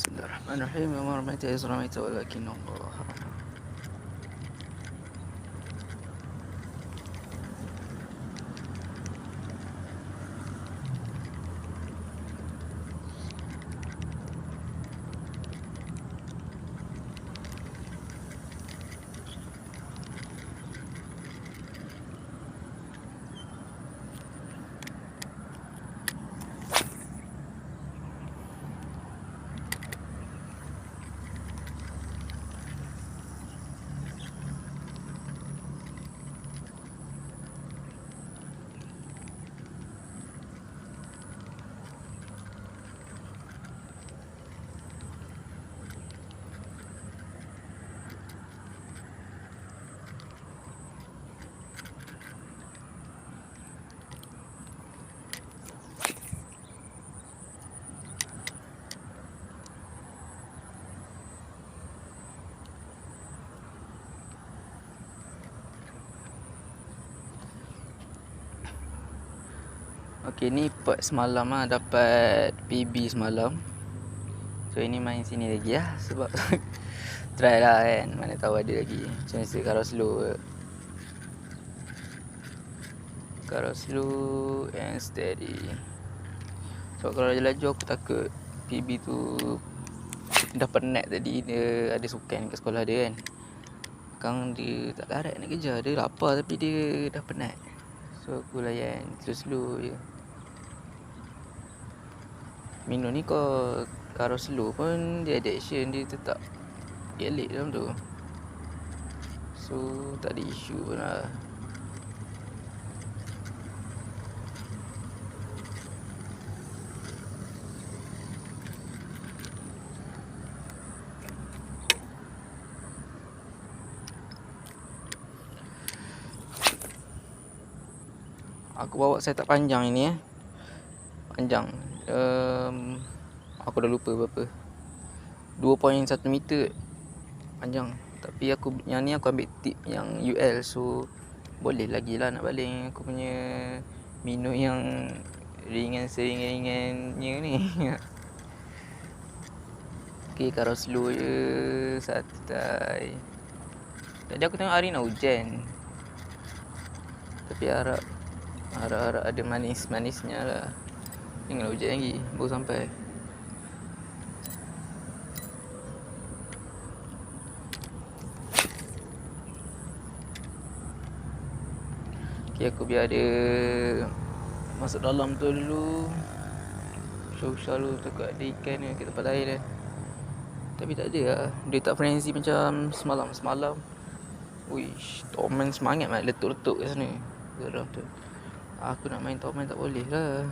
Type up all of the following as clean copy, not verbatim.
Bismillahirrahmanirrahim. Wa rahmatullahi wa barakatuh. Walakin Allah. Okey, ni part semalam lah, dapat PB semalam. So ini main sini lagi lah sebab try lah kan, mana tahu ada lagi. Macam biasa kalau slow and steady. Sebab kalau laju aku takut PB tu dah penat tadi, dia ada sukan kat sekolah dia kan. Sekarang dia tak larat nak kejar, dia lapar tapi dia dah penat. So aku layan slow je. Minum ni kalau slow pun dia ada action, dia tetap elite dalam tu. So tak ada isu pun lah. Aku bawa setup panjang ini panjang. Aku dah lupa berapa, 2.1 meter panjang. Tapi yang ni aku ambil tip yang UL, so boleh lagi lah nak baling aku punya minum yang ringannya ni. Okay, kalau slow je, santai. Tadi aku tengok hari nak hujan, tapi harap ada manis-manisnya lah. Tengok hujan lagi, baru sampai. Okay, aku biar dia masuk dalam tu dulu. Show dulu takut ada ikan ni kat tempat lain kan. Tapi tak ada lah, dia tak frenzy macam semalam. Wish, Torment semangat mat letup-letup kat sana. Geram tu. Aku nak main Torment tak boleh lah.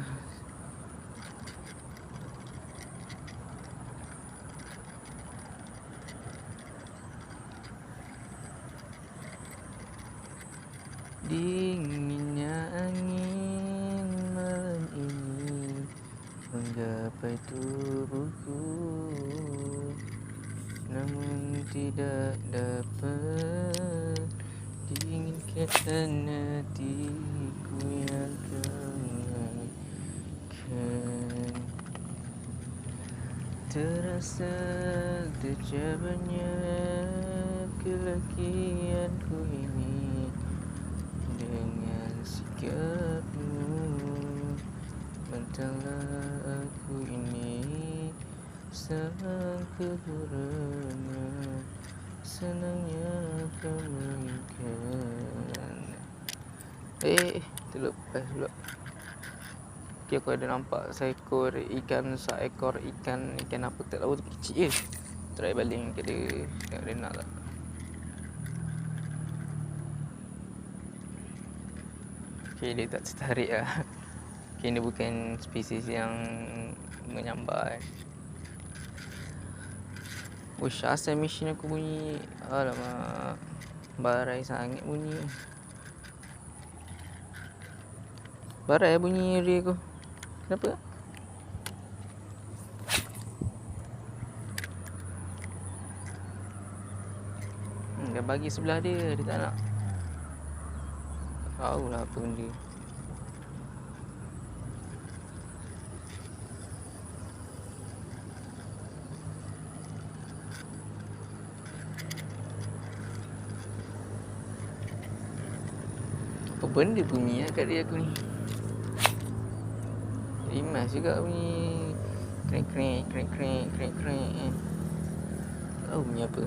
Dinginnya angin malam ini menggapai tubuhku, namun tidak dapat diinginkan hatiku yang kau kan. Terasa tercapainya kelakianku ini dengan sikapmu. Mentanglah aku ini sang kehormatan, senangnya kau menginginkan. Terlepas pula. Okay, aku ada nampak seekor ikan apa tak tahu, tapi kecil je. Try baling ke dia, tengok dia nak tak. Okay, dia tak tertarik lah. Okay, dia bukan spesies yang menyambar kan. Ush, asal mesin aku bunyi. Alamak, barai sangat bunyi. Barai bunyi ray aku. Kenapa? Dah bagi sebelah dia tak nak. Tahu lah apa benda. benda bunyi kat dia aku ni. Rimas juga bunyi. Krek. Tahu bunyi apa.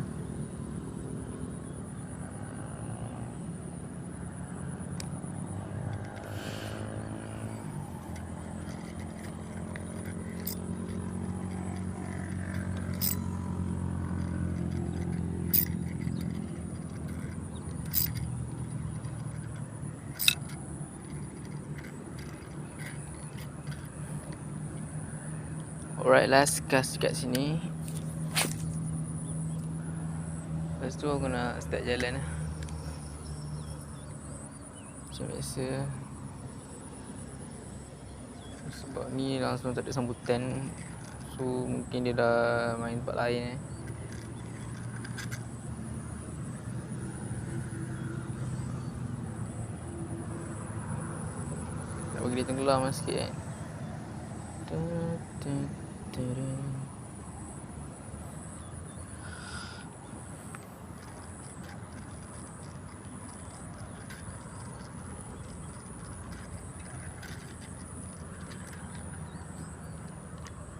Alright, last cast kat sini. Lepas tu aku nak start jalan lah. Macam biasa. Sebab ni langsung tak ada sambutan. So mungkin dia dah main tempat lain Nak bagi dia tenggelam lah sikit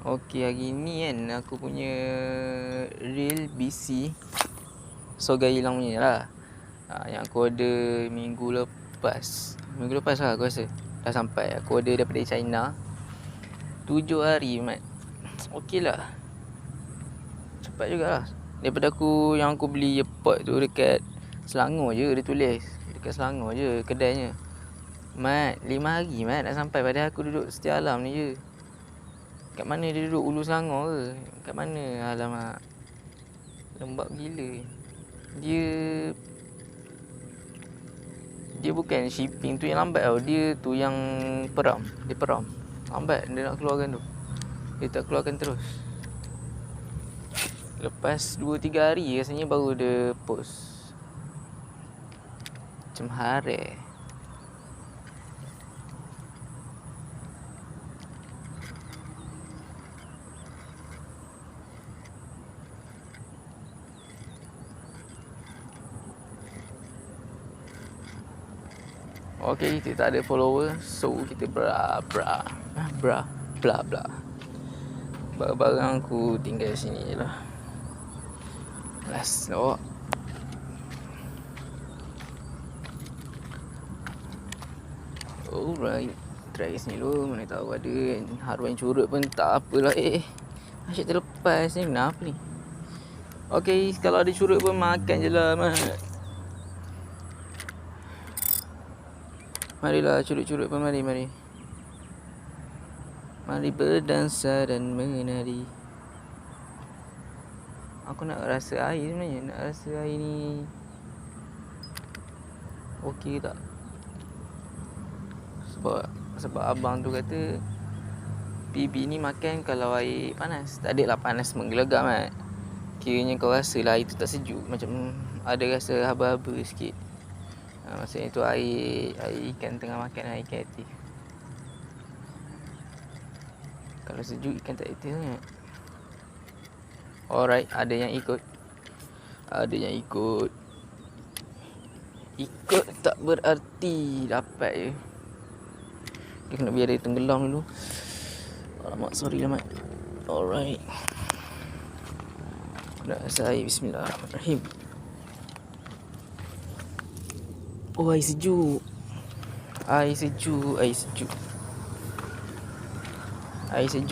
Okey, hari ni kan aku punya reel BC Sogai hilang punya lah. Yang aku order minggu lepas lah aku rasa. Dah sampai. Aku order daripada China 7 hari mat. Okey lah, cepat jugalah. Daripada yang aku beli earpod tu dekat Selangor je, dia tulis dekat Selangor je kedainya. Mat, 5 hari mat dah sampai. Padahal aku duduk Setia Alam ni je. Kat mana dia duduk? Ulu Selangor ke? Kat mana? Alamak, lembab gila. Dia bukan shipping tu yang lambat tau. Dia tu yang peram. Dia peram lambat dia nak keluarkan tu. Dia tak keluarkan terus. Lepas 2-3 hari rasanya baru dia post. Macam hari. Okay, kita tak ada follower. So kita bla. Barang-barang aku tinggal sini je lah. Last no. Alright, try sini dulu. Mana tahu ada haruan curut pun tak apalah. Asyik terlepas ni. Kenapa ni? Okay, kalau ada curut pun makan je lah mat. Marilah curut-curut pun mari. Mari berdansa dan menari. Aku nak rasa air sebenarnya. Nak rasa air ni okey tak? Sebab abang tu kata PB ni makan kalau air panas. Tak adalah panas menggelegam kan. Kiranya kau rasa lah air tu tak sejuk. Macam ada rasa haba-haba sikit. Maksudnya tu air ikan tengah makan air ikan aktif. Kalau sejuk ikan tak aktif sangat. Alright, ada yang ikut. Ikut tak berarti dapat je. Dia kena biar dia tenggelam dulu. Alamak, sorry lah mat. Alright. Dah selesai. Bismillahirrahmanirrahim. Oh, air sejuk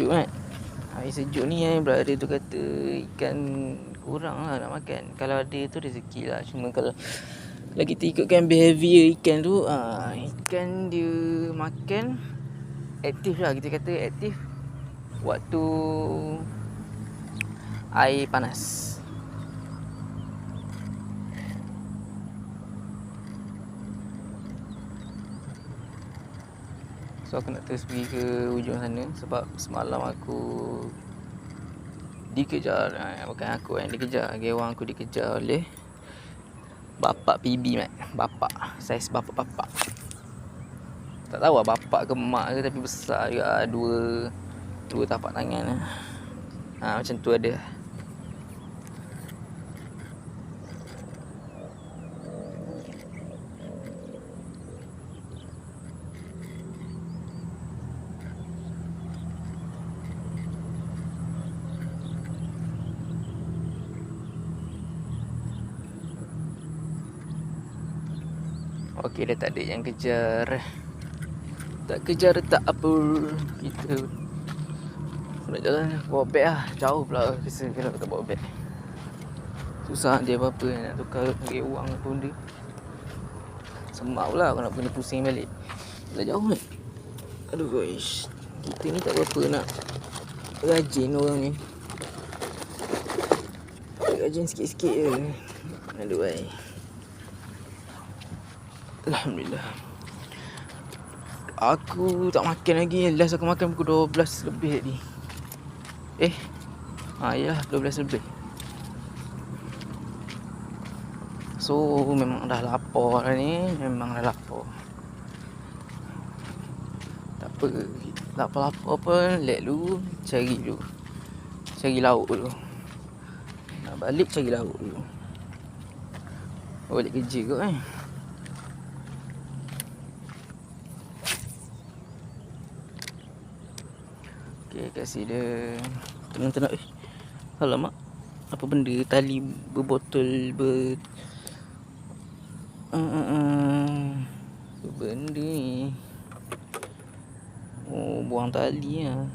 kan. Air sejuk ni yang berada tu kata ikan kurang lah nak makan. Kalau ada tu rezeki lah. Cuma kalau lagi kita ikutkan behavior ikan tu, ikan dia makan aktif lah. Kita kata aktif waktu air panas. So aku nak terus pergi ke ujung sana. Sebab semalam aku dikejar. Bukan aku yang dikejar. Gewang aku dikejar oleh bapak PB mat. Bapak. Saiz bapak-bapak. Tak tahu lah bapak ke mak ke. Tapi besar juga. Dua tapak tangan. Macam tu ada. Okey, dah tak ada yang kejar. Tak kejar tak apa. Kita nak jalan bawa beg lah. Jauh pula biasa kalau tak bawa beg. Susah dia apa-apa nak tukar bagi wang pun dia. Semak pula aku nak kena pusing balik. Dah jauh ni. Aduh guys. Kita ni tak berapa nak rajin orang ni. Rajin sikit-sikit je. Aduh ai. Alhamdulillah. Aku tak makan lagi. Last aku makan pukul 12 lebih tadi. Ya 12 lebih. So memang dah lapar ni. Memang dah lapar. Tak apa. Lapar-lapar pun let dulu. Cari lauk dulu. Nak balik cari lauk dulu. Balik kerja kot Okay, kasih dia. Tenang-tenang. Alamak. Apa benda tali berbotol benda ni. Buang tali lah.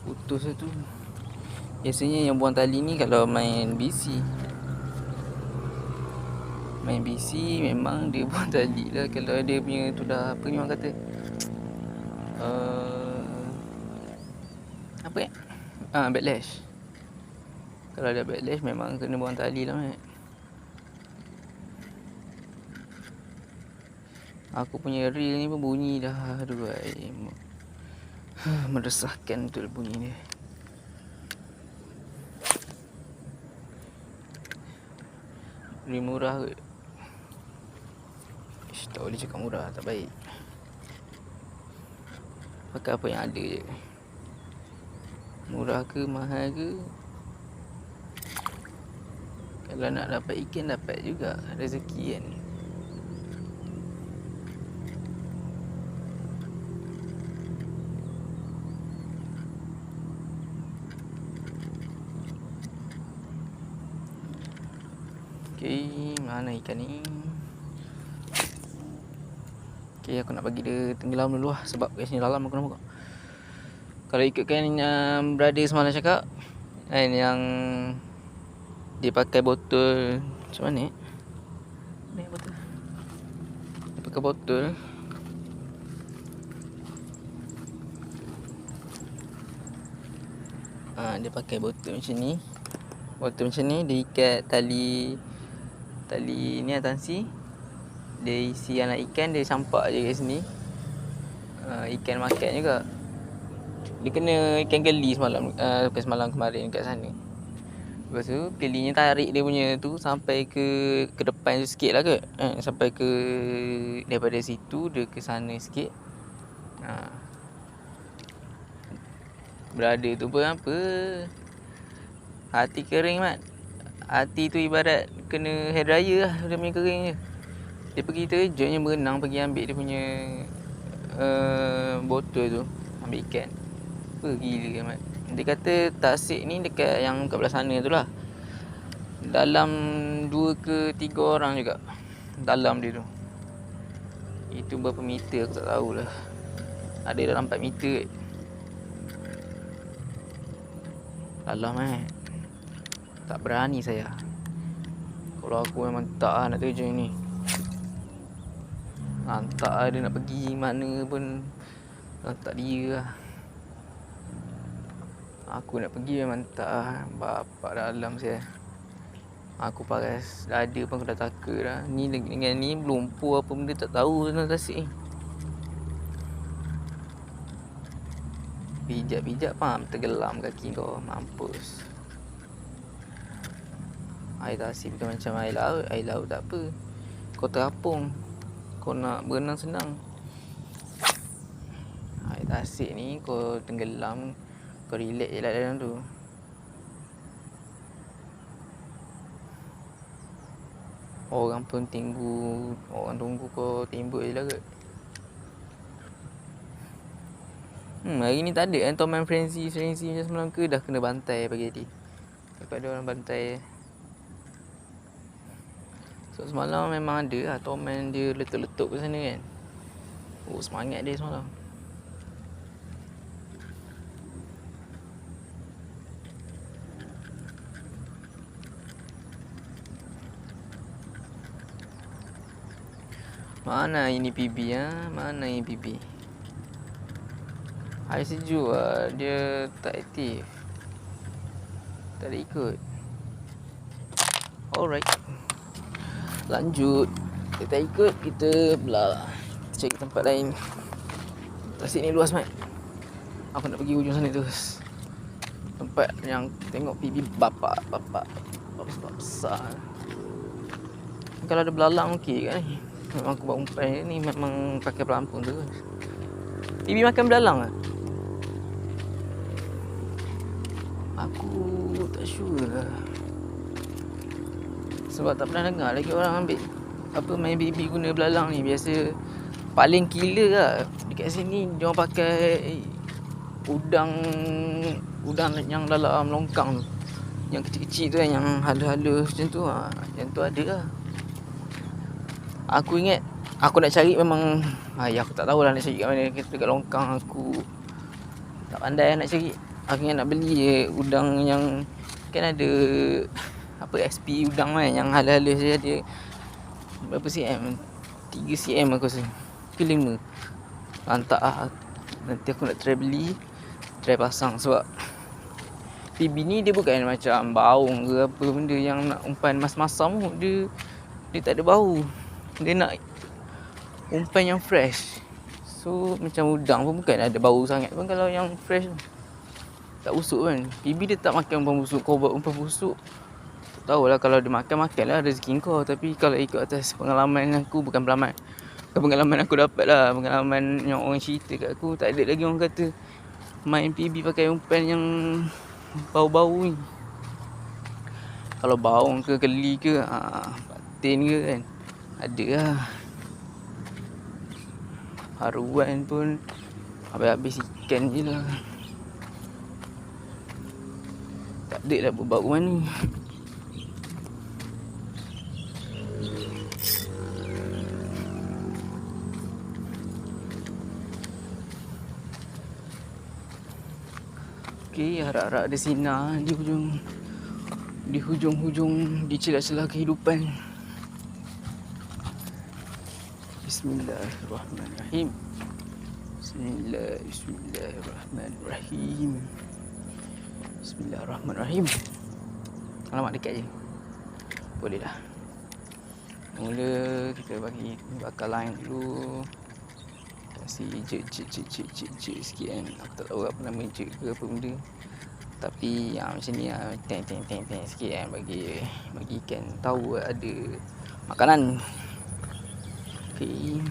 Putus lah tu. Biasanya yang buang tali ni kalau main BC. Main BC memang dia buang tali lah. Kalau dia punya tu dah apa ni orang kata, apa ya? Backlash. Kalau ada backlash memang kena buang tali lah Aku punya reel ni pun bunyi dah. Aduh meresahkan betul bunyi dia. Reel murah kot. Tak boleh cakap murah, tak baik. Pakai apa yang ada je. Murah ke mahal ke, kalau nak dapat ikan dapat juga. Rezeki kan. Okay, mana ikan ni? Okay, aku nak bagi dia tenggelam dulu lah. Sebab kat sini dalam aku nampak. Kalau ikutkan yang brother semalam cakap kan, yang dia pakai botol macam mana ni botol. Dia pakai botol. Dia pakai botol macam ni. Botol macam ni dia ikat tali ni atansi. Dia isi anak ikan, dia campak je kat sini. Ikan makan juga. Dia kena ikan geli semalam, bukan semalam, kemarin kat sana. Lepas tu gelinya tarik dia punya tu sampai ke depan tu sikit lah kot. Sampai ke daripada situ dia ke sana sikit. Brother tu pun apa, hati kering mat. Hati tu ibarat kena hair dryer lah, dia punya kering je. Dia pergi terjunnya berenang, pergi ambil dia punya botol tu, ambil ikan. Apa gila kan mat. Dia kata tasik ni dekat yang kat belah sana tu lah. Dalam 2 ke 3 orang juga dalam dia tu. Itu berapa meter aku tak tahulah. Ada dalam 4 meter kot. Dalam tak berani saya. Kalau aku memang tak nak terjun ni. Tak ada nak pergi mana pun, tak dia lah. Aku nak pergi memang tak. Bapak dalam saya. Aku paras dada pun aku dah takut dah. Ni dengan ni lumpur apa benda tak tahu dalam tasik ni. Pijak-pijak pam tergelam kaki kau, mampus. Air tasik bukan macam air laut. Air laut tak apa, kau terapung, kau nak berenang senang. Air tasik ni kau tenggelam, kau relax je lah dalam tu. Orang pun tunggu kau tembok je lah kot. Hari ni tak ada kan Tom and Frenzy macam semalam ke? Dah kena bantai pagi tadi. Takut ada orang bantai. So So semalam memang ada lah Toman dia letup-letup ke sana kan. Oh semangat dia semalam. Mana ini PB Mana ini PB? Air sejuk lah. Dia tak aktif. Tak ada ikut. Alright. Lanjut. Dia tak ikut, kita belah. Cari tempat lain. Tasik ni luas mat. Aku nak pergi hujung sana terus. Tempat yang tengok PB bapak besar. Kalau ada belalang okey kan ni. Memang aku buat umpan ni memang pakai pelampung tu. PB makan belalang tak? Aku tak sure lah. Sebab tak pernah dengar lagi orang ambil main BB guna belalang ni. Biasa paling killer lah dekat sini dia orang pakai udang yang dalam longkang tu. Yang kecil-kecil tu kan, yang halus-halus macam tu lah. Yang tu ada lah. Aku ingat aku nak cari memang aku tak tahulah nak cari kat mana. Dekat longkang aku tak pandai nak cari. Aku ingat nak beli je udang yang kan ada SP udang kan yang halus-halus je. Dia berapa cm? 3 cm aku rasa ke 5. Lantak lah. Nanti aku nak try beli, try pasang. Sebab PB ni dia bukan macam baung ke apa benda yang nak umpan mas-masam. Dia tak ada bau. Dia nak umpan yang fresh. So macam udang pun bukan ada bau sangat pun kalau yang fresh. Tak busuk kan. PB dia tak makan umpan busuk. Kau buat umpan busuk, tak tahulah. Kalau dia makan lah rezeki kau. Tapi kalau ikut atas pengalaman aku, bukan pengalaman aku dapat lah, pengalaman yang orang cerita kat aku, tak ada lagi orang kata main PB pakai umpan yang bau-bau ni. Kalau baung ke keli ke patin ke kan, ada lah. Haruan pun habis-habis ikan je lah. Tak ada lah berbauan ni. Okay, harap-harap ada sinar di hujung di celah-celah kehidupan. Bismillahirrahmanirrahim. Bismillahirrahmanirrahim. Alamak dekat je. Boleh dah. Mula kita bagi bakar line dulu. Kasih jek sikit kan. Aku tak tahu apa nama jek ke apa benda. Tapi yang macam ni lah, teng sikit kan, bagi ikan tahu ada makanan. Okey.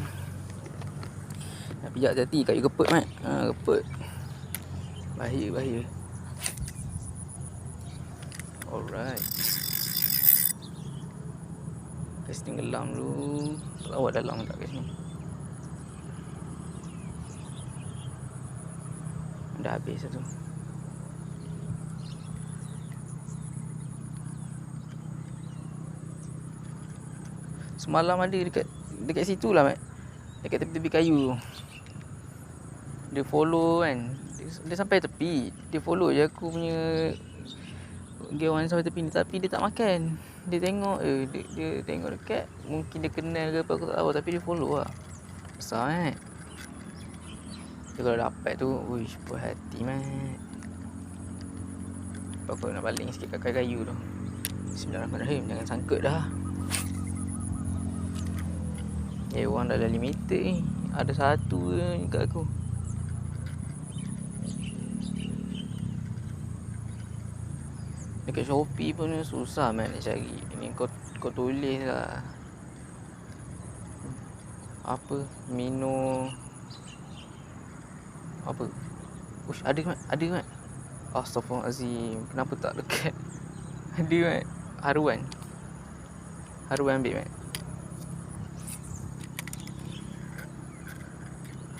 Tapi hati-hati kayu keput mat. Keput. Bahaya. Alright. Kasi tenggelam dulu. Tak tahu dalam tak kat sini. Dah habis satu. Semalam ada dekat situ lah mat. Dekat tepi-tepi kayu. Dia follow kan. Dia sampai tepi. Dia follow je aku punya gawan sampai tepi ni. Tapi dia tak makan. Dia tengok dia tengok dekat. Mungkin dia kenal ke apa aku tak tahu. Tapi dia follow lah. Besar kan. Dia kalau dapat tu, uish, puas hati mat. Aku nak baling sikit kat kayu tu. Bismillahirrahmanirrahim. Jangan sangkut dah. Orang dah limited ni. Ada satu je kat aku. Dekat Shopee pun susah man nak cari. Ni kau tulis lah. Apa? Apa? Ush, ada mat. Astaghfirullahalazim. Kenapa tak dekat? Ada mat. Haruan ambil mat.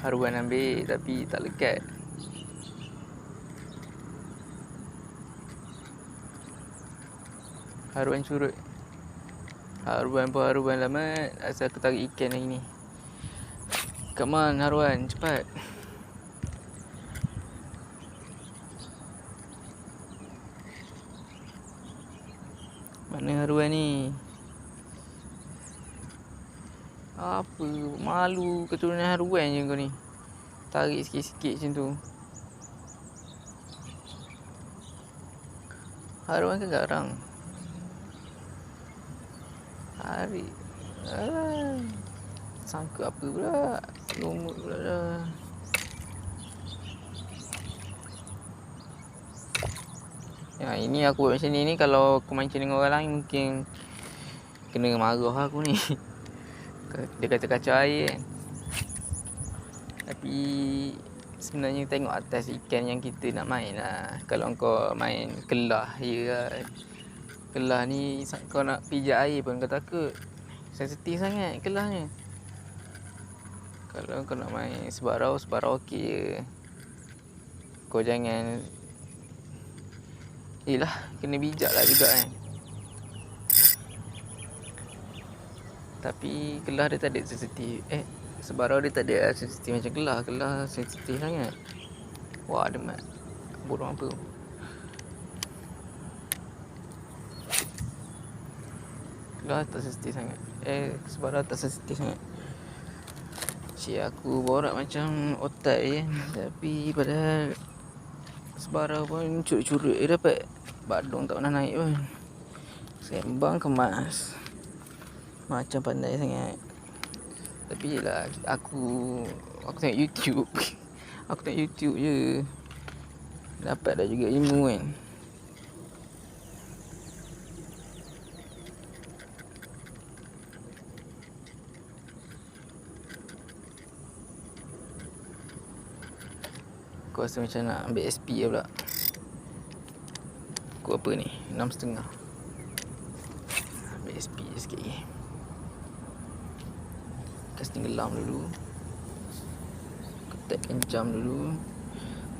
Haruan ambil tapi tak lekat. Haruan curut. Haruan pun haruan lama. Asal aku tarik ikan hari ni. Come on haruan, cepat. Mana haruan ni? Apa? Malu keturunan haruan je kau ni. Tarik sikit-sikit macam tu. Haruan ke garang? Tarik. Sangka apa pula? Lumut pula dah. Ya, ini aku buat macam ni kalau aku mancing dengan orang lain mungkin kena marah aku ni. Dia kata kacau air kan. Tapi sebenarnya tengok atas ikan yang kita nak main lah. Kalau kau main kelah je kan. Kelah ni kau nak pijak air pun kau takut. Sensitif sangat kelahnya. Kalau kau nak main sebarau okey je. Kau jangan kena bijak lah juga kan. Tapi kelah dia tak ada sensitif. Sebarau dia tak ada sensitif macam kelah. Kelah sensitif sangat. Wah, ada mat. Burung apa? Kelah tak sensitif sangat. Sebarau tak sensitif sangat. Cik aku borak macam otak je. Tapi padahal sebarau pun curut-curut dapat. Badung tak pernah naik pun. Sembang kemas. Macam pandai sangat. Tapi yelah aku tengok YouTube. Aku tengok YouTube je. Dapat dah juga ilmu kan. Aku rasa macam nak ambil SP je pula. Aku apa ni? 6.5. Ambil SP je sikit lagi. Kasi tenggelam dulu. Ketatkan jam dulu.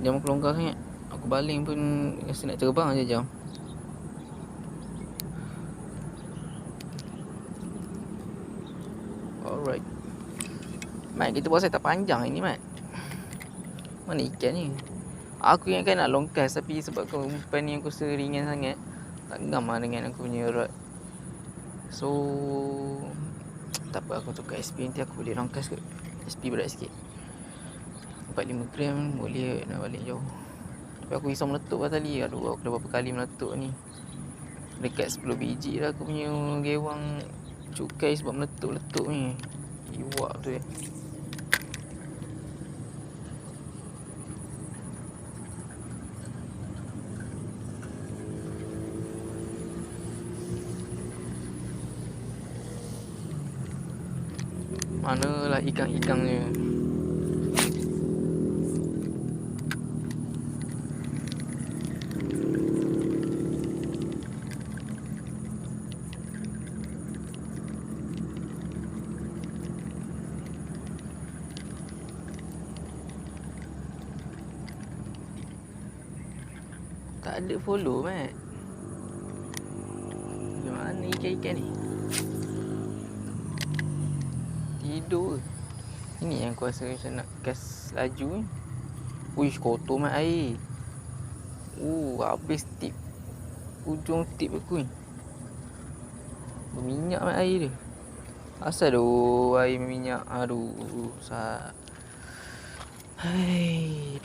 Jam aku longgar sangat. Aku baling pun rasa nak terbang je jam. Alright. Mat, kita puasa tak panjang ini Mat. Mana ikan ni? Aku ingatkan nak longkas tapi sebab umpan ni aku rasa ringan sangat. Tak ngam lah dengan aku punya rod. So tak apa, aku tukar SP nanti aku boleh longkas kot. SP berat sikit. 45 gram boleh nak balik jauh. Tapi aku risau meletup lah tali. Aduh, aku dah berapa kali meletup ni. Dekat 10 biji lah aku punya gewang cukai sebab meletup-letup ni. Iwak tu ya. Manalah ikan-ikannya. Tak ada follow Mat. Mana ikan-ikan ni? Tidur. Ini yang aku rasa macam nak gas laju ni. Uish, kotor Mat air. Habis tip. Ujung tip aku ni. Berminyak Mat air dia. Asal air berminyak. Aduh,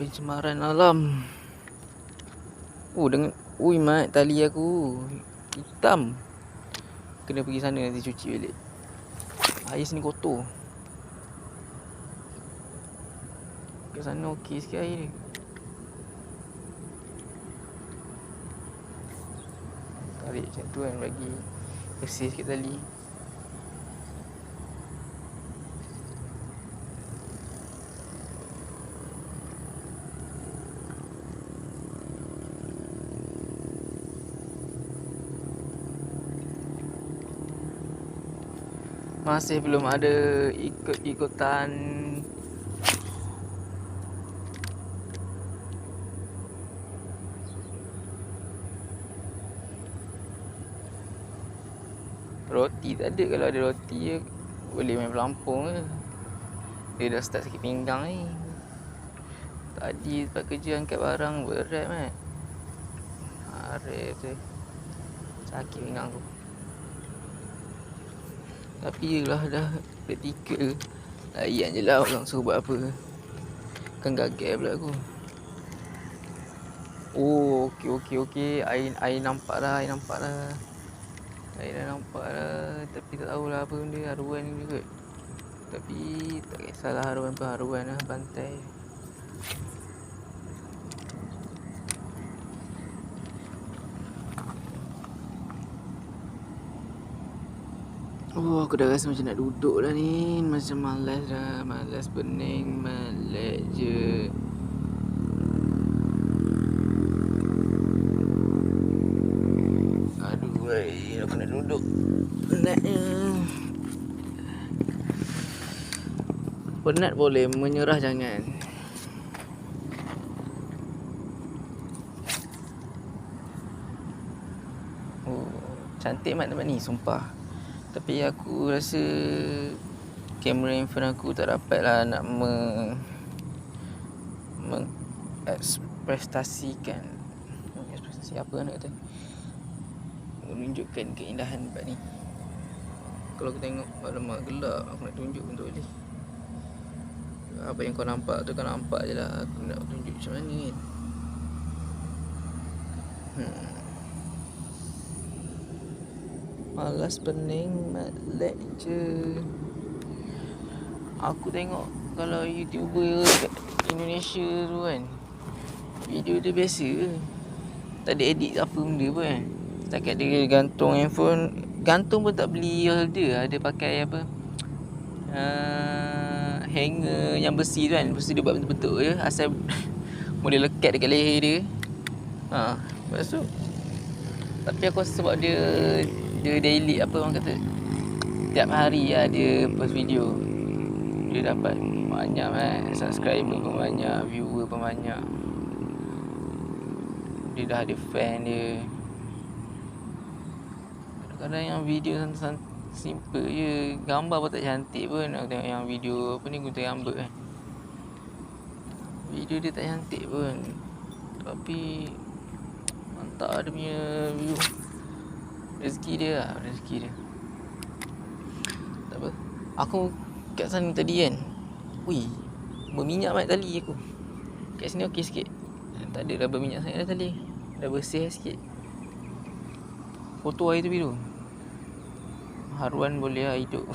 pencemaran alam. Dengan Mat, tali aku hitam. Kena pergi sana nanti cuci balik. Air sini kotor. Kat sana okey sikit air dia. Tarik macam tu kan, bagi bersih sikit tali. Masih belum ada ikut-ikutan Roti tak ada. Kalau ada roti boleh main pelampung je. Dia dah start sakit pinggang ni. Tadi tempat kerja angkat barang berat mat. Harap tu sakit pinggang aku. Tapi yelah dah praktikal. Layan je lah orang suruh buat apa. Kan gagal pula aku. Oh, okey. Air nampak dah, Air dah nampak dah. Tapi tak tahulah apa benda, haruan ni juga. Tapi tak kisahlah haruan lah, pantai. Oh, aku dah rasa macam nak duduk dah ni. Macam malas dah, malas pening, malas je. Aduh, aku nak duduk. Penatnya. Penat boleh, menyerah jangan. Oh, cantik mat tempat ni, sumpah. Tapi aku rasa kamera handphone aku tak dapat lah nak mengekspresikan apa nak kata, menunjukkan keindahan tempat ni. Kalau aku tengok alamak gelap, aku nak tunjuk pun tak boleh. Apa yang kau nampak tu kau nampak je lah. Aku nak tunjuk macam mana kan. Malas pening, malas je. Aku tengok kalau YouTuber kat Indonesia tu kan, video dia biasa, tak ada edit apa benda pun kan. Setakat dia gantung handphone, gantung pun tak beli holder. Dia pakai apa, hanger yang besi tu kan. Lepas tu dia buat betul-betul je, asal boleh lekat dekat leher dia. Lepas tu, tapi aku rasa sebab dia daily, apa orang kata, tiap hari lah dia post video, dia dapat banyak subscriber pun banyak, viewer pun banyak. Dia dah ada fan dia. Kadang-kadang yang video simple je, gambar pun tak cantik pun. Aku tengok yang video apa ni, guna gambar kan, video dia tak cantik pun, tapi mantap dia punya view. Rezeki dia. Tak apa. Aku kat sana tadi kan, berminyak mat tali aku. Kat sini okey sikit, tak ada dah berminyak sangat dah tali. Dah bersih sikit. Kotor air tu biru. Haruan boleh lah hidup.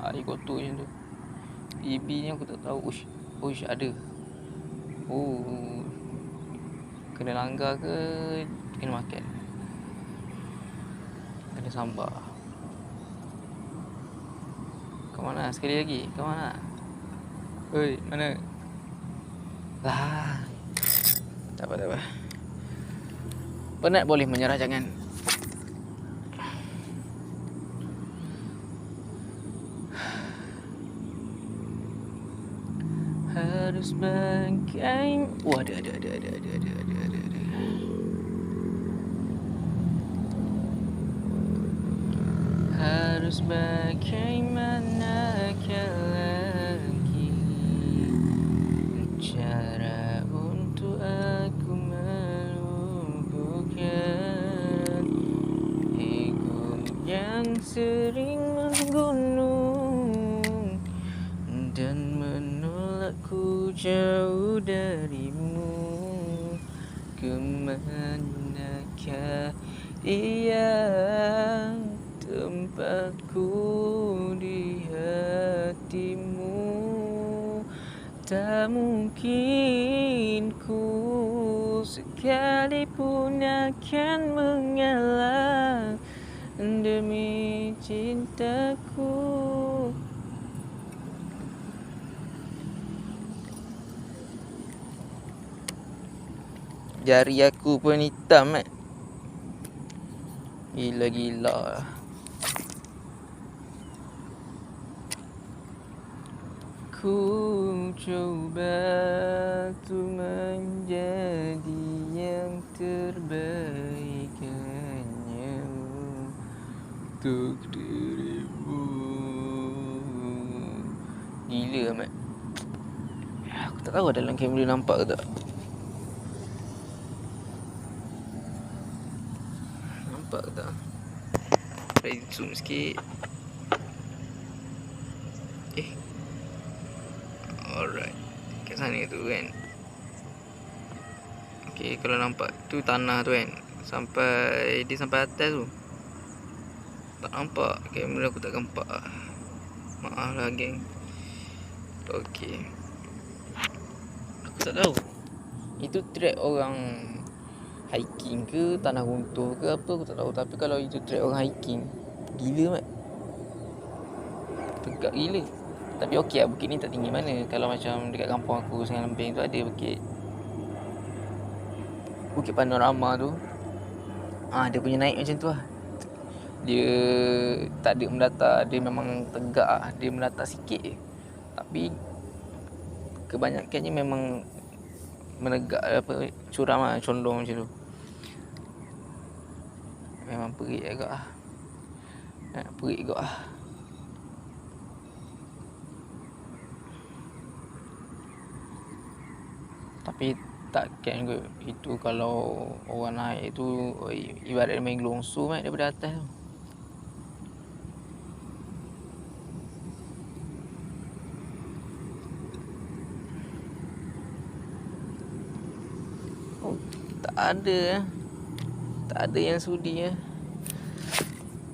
Air kotor macam tu. BB ni aku tak tahu. Uish ada. Kena langgar ke kena makan? Kena sambar. Kau mana? Sekali lagi. Kau mana? Oi, mana? Lah. Tak apa. Penat boleh, menyerah jangan. Harus bangkai. Ada. Harus bagaimana lagi cara untuk aku melumpuhkan ego yang sering menggunung dan menolakku jauh darimu. Kemanakah dia, tempatku di hatimu? Tak mungkin ku sekalipun akan mengalah demi cintaku. Jari aku pun hitam mat. Gila. Ku coba tu menjadi yang terbaik hanya untuk gila Mat. Aku tak tahu dalam kamera nampak ke tak. Nampak ke tak? Try zoom sikit. Alright. Kat sana tu kan. Okay, kalau nampak tu tanah tu kan. Dia sampai atas tu. Tak nampak. Kamera aku tak nampak. Maaf lah geng. Okay. Aku tak tahu itu track orang hiking ke, tanah runtuh ke apa, aku tak tahu. Tapi kalau itu track orang hiking, gila Mat. Tegak gila. Tapi okey lah, bukit ni tak tinggi mana. Kalau macam dekat kampung aku, Sungai Lembing tu ada Bukit Panorama tu. Dia punya naik macam tu lah. Dia tak ada mendatar, dia memang tegak lah. Dia mendatar sikit je. Tapi kebanyakannya memang menegak apa, curam lah, condong macam tu. Memang perik agak lah. Perik agak lah. Tapi takkan ke itu kalau orang naik tu ibarat main gelongsu Mat daripada atas tu. Tak ada yang sudi .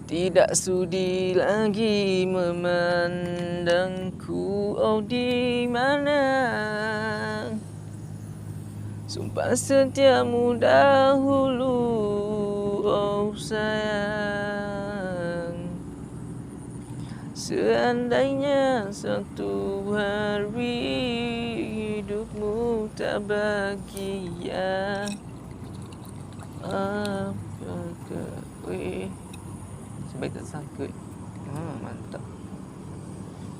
Tidak sudi lagi memandangku, oh di mana sumpah setiamu dahulu, oh sayang. Seandainya satu hari hidupmu tak bahagia, apakah sebaik tak sangkut. Mantap.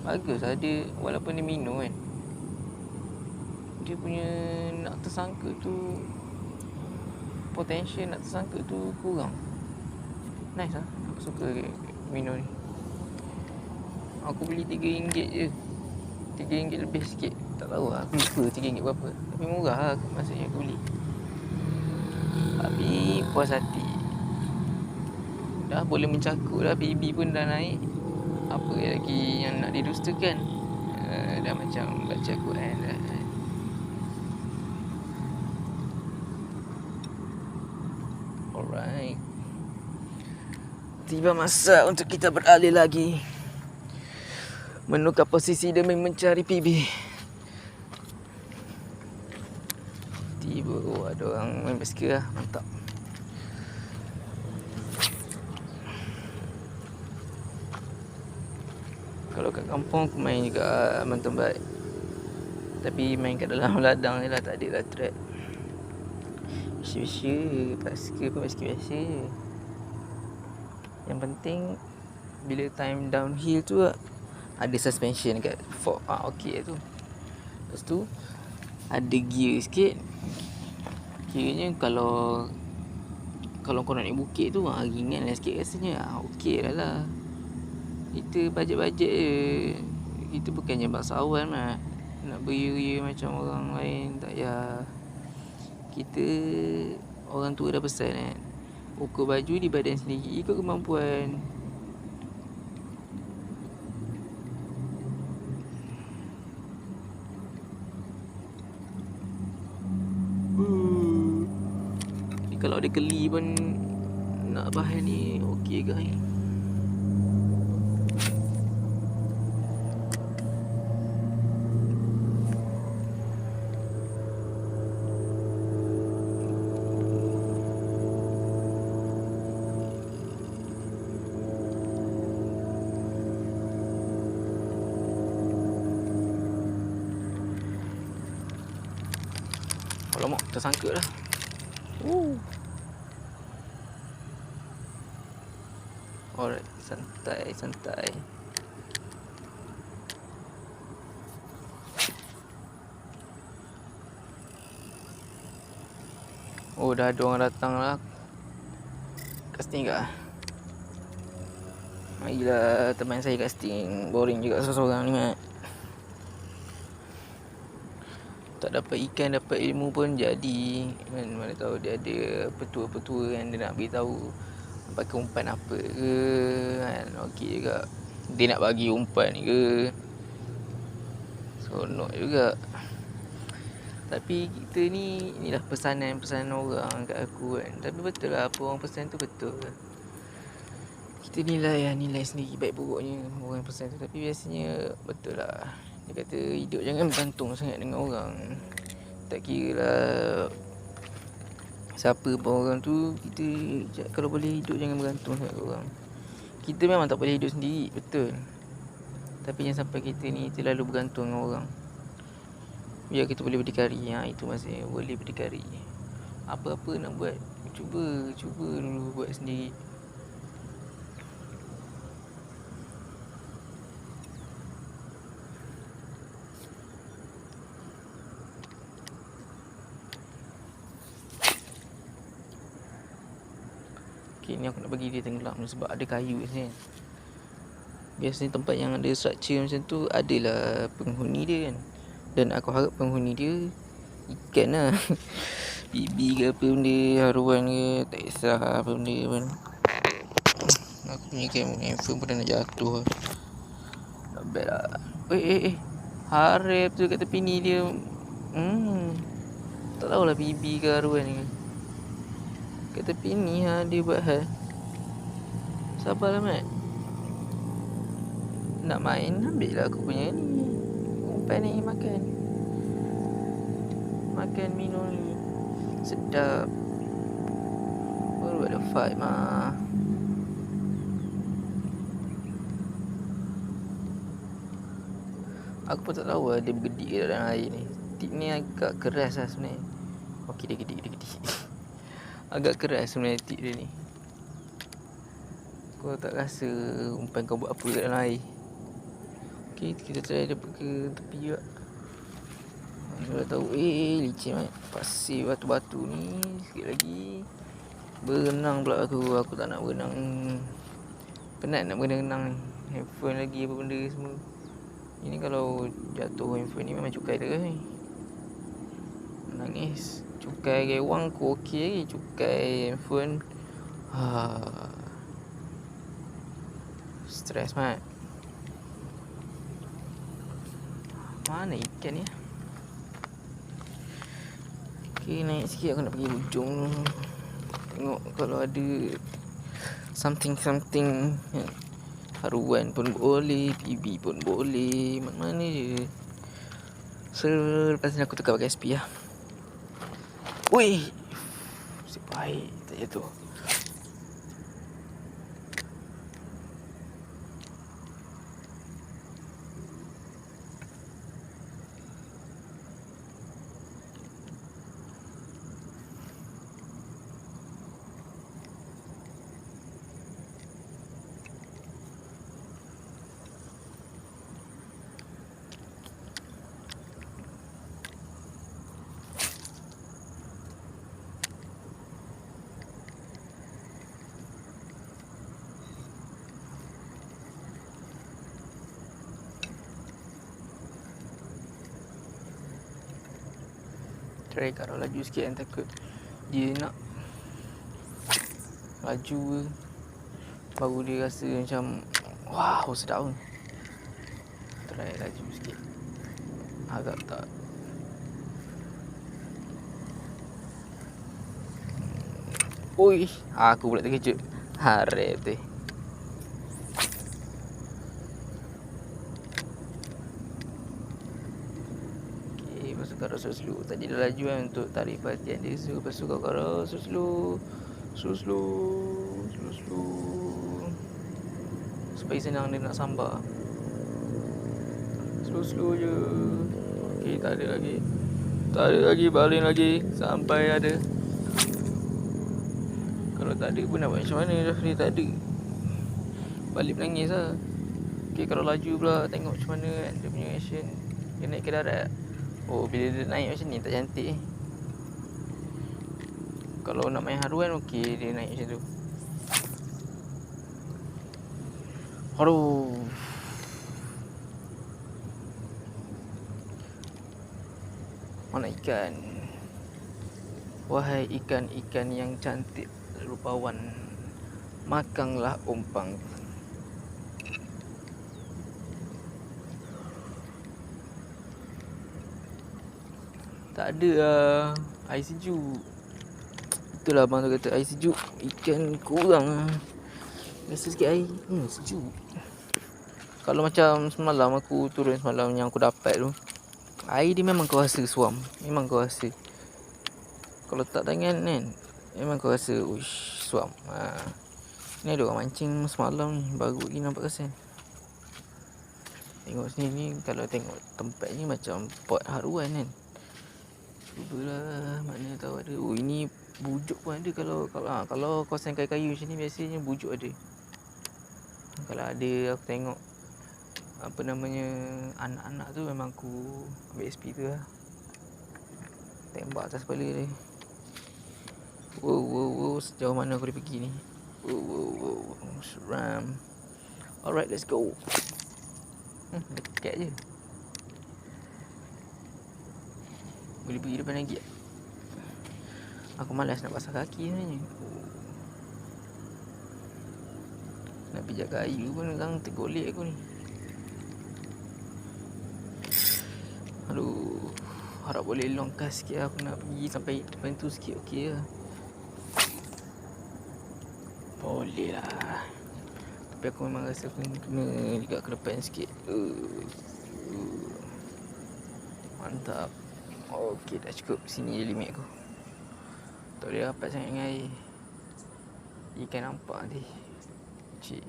Bagus lah dia, walaupun dia minor kan, dia punya nak tersangkut tu, potential nak tersangkut tu kurang. Nice lah, aku suka minor ni. Aku beli RM3 je, RM3 lebih sikit. Tak tahu lah, aku lupa RM3 berapa. Tapi murah lah maksudnya aku beli. Tapi puas hati. Dah boleh mencakut dah, PB pun dah naik. Apa lagi yang nak didustakan? Dah macam baca Quran dah. Alright. Tiba masa untuk kita beralih lagi, menukar posisi demi mencari PB. Tiba, ada orang main basikal lah. Mantap. Kalau kat kampung aku main juga mountain bike. Tapi main kat dalam ladang je lah, tak ada lah track. Biasa-biasa, basikal pun basikal biasa. Yang penting bila time downhill tu ada suspension kat fork, okey tu. Lepas tu ada gear sikit. Kiranya kalau kau nak naik bukit tu ringan lah sikit rasanya. Okey dah lah. Kita bajet-bajet je. Kita bukannya bangsawan lah, nak beria-ria macam orang lain. Tak payah. Kita orang tua dah pesan kan, ukur baju di badan sendiri ikut kemampuan. Kalau ada geli pun nak bahan ni okey guys. Alamak, tersangkut dah. Alright, santai. Oh, dah ada orang datang lah. Casting ke? Marilah teman saya casting. Boring juga seorang ni Mat. Tak dapat ikan, dapat ilmu pun jadi. Mana tahu dia ada petua-petua yang dia nak beritahu pakai umpan apa ke kan. Okey juga. Dia nak bagi umpan ke. Seronok juga. Tapi kita ni, inilah pesanan-pesanan orang kat aku kan. Tapi betul lah, apa orang pesan tu betul. Kita nilai sendiri baik buruknya orang pesan tu. Tapi biasanya betul lah. Dia kata hidup jangan bergantung sangat dengan orang. Tak kira lah siapa pun orang tu, kita kalau boleh hidup jangan bergantung sangat dengan orang. Kita memang tak boleh hidup sendiri, betul. Tapi jangan sampai kita ni terlalu bergantung dengan orang. Biar kita boleh berdikari. Itu maksudnya boleh berdikari. Apa-apa nak buat, cuba dulu buat sendiri. Okay, ni aku nak bagi dia tenggelam sebab ada kayu kat sini. Biasanya tempat yang ada structure macam tu adalah penghuni dia kan. Dan aku harap penghuni dia ikan lah. Bibi ke apa benda, haruan ke, tak kisah apa benda pun. Aku punya handphone pun dah nak jatuh. Not bad lah. Harap tu kat tepi ni dia. Tak tahulah bibi ke haruan ke. Kat tepi ni dia buat hal. Sabarlah Mat. Nak main, ambil lah aku punya ni umpan ni, makan minum ni. Sedap. Baru ada fight mah. Aku pun tak tahu dia bergedik ke dalam air ni. Tip ni agak keras lah sebenarnya. Okey, dia gedik. Agak keras sebenarnya tip dia ni. Kau tak rasa umpan kau buat apa kat dalam air. Okay, kita try dia ke tepi juga. Aku dah tahu licin mat. Pasir batu-batu ni. Sikit lagi berenang pula aku tak nak berenang. Penat nak berenang ni. Handphone lagi apa benda semua. Ini kalau jatuh handphone ni memang cukai dia ni. Nangis. Cukai gewang aku okey lagi. Cukai handphone stres mat. Mana ikan ni? Okay, naik sikit aku nak pergi hujung. Tengok kalau ada something haruan pun boleh, PB pun boleh. Mana je. Lepas ni aku tukar pakai SP lah. Wih, nasib baik tak jatuh. Try kalau laju sikit kan, takut dia nak laju ke baru dia rasa macam wow sedap pun. Try laju sikit. Agak tak. Oi, aku pula terkejut. Harap tu. Kau slow. Tadi dah laju kan untuk tarik perhatian dia. So, lepas tu kau slow. Supaya senang dia nak sambar. Slow je. Okay, tak ada lagi. Baling lagi sampai ada. Kalau tak ada pun nak buat macam mana dah. Dia tak ada. Balik menangis lah. Okay, kalau laju pula tengok macam mana kan dia punya action. Dia naik ke darat. Oh, bila dia naik macam ni tak cantik. Kalau nak main haruan okey dia naik macam tu. Aduh. Mana ikan? Wahai ikan-ikan yang cantik rupawan, makanlah umpang. Tak ada lah, air sejuk. Itulah abang tu kata air sejuk, ikan kurang lah. Biasa sikit air, sejuk. Kalau macam semalam aku turun semalam yang aku dapat tu, air dia memang kau rasa suam. Memang kau rasa. Kalau tak tangan kan, memang kau rasa uish, suam. Ni ada orang mancing semalam ni, baru lagi nampak kesan. Tengok sini ni, kalau tengok tempat ni macam pot haruan kan. Cubalah, mana tahu ada. Oh, ini bujuk pun ada. Kalau kawasan kayu-kayu macam ni, biasanya bujuk ada. Kalau ada, aku tengok apa namanya, anak-anak tu memang aku ambil SP tu lah. Tembak atas kepala dia. Wow, sejauh mana aku boleh pergi ni. Wow, seram. Alright, let's go. Dekat je. Boleh pergi depan lagi tak? Aku malas nak basah kaki sebenarnya. Nak pijak kayu pun orang tergolek aku ni. Aduh, harap boleh longkas sikit lah. Aku nak pergi sampai depan tu sikit, okey lah. Boleh lah. Tapi aku memang rasa aku kena dekat ke depan sikit. Mantap. Okey, dah cukup. Sini je limit aku. Tak boleh rapat sangat dengan air. Ikan nampak nanti. Cik,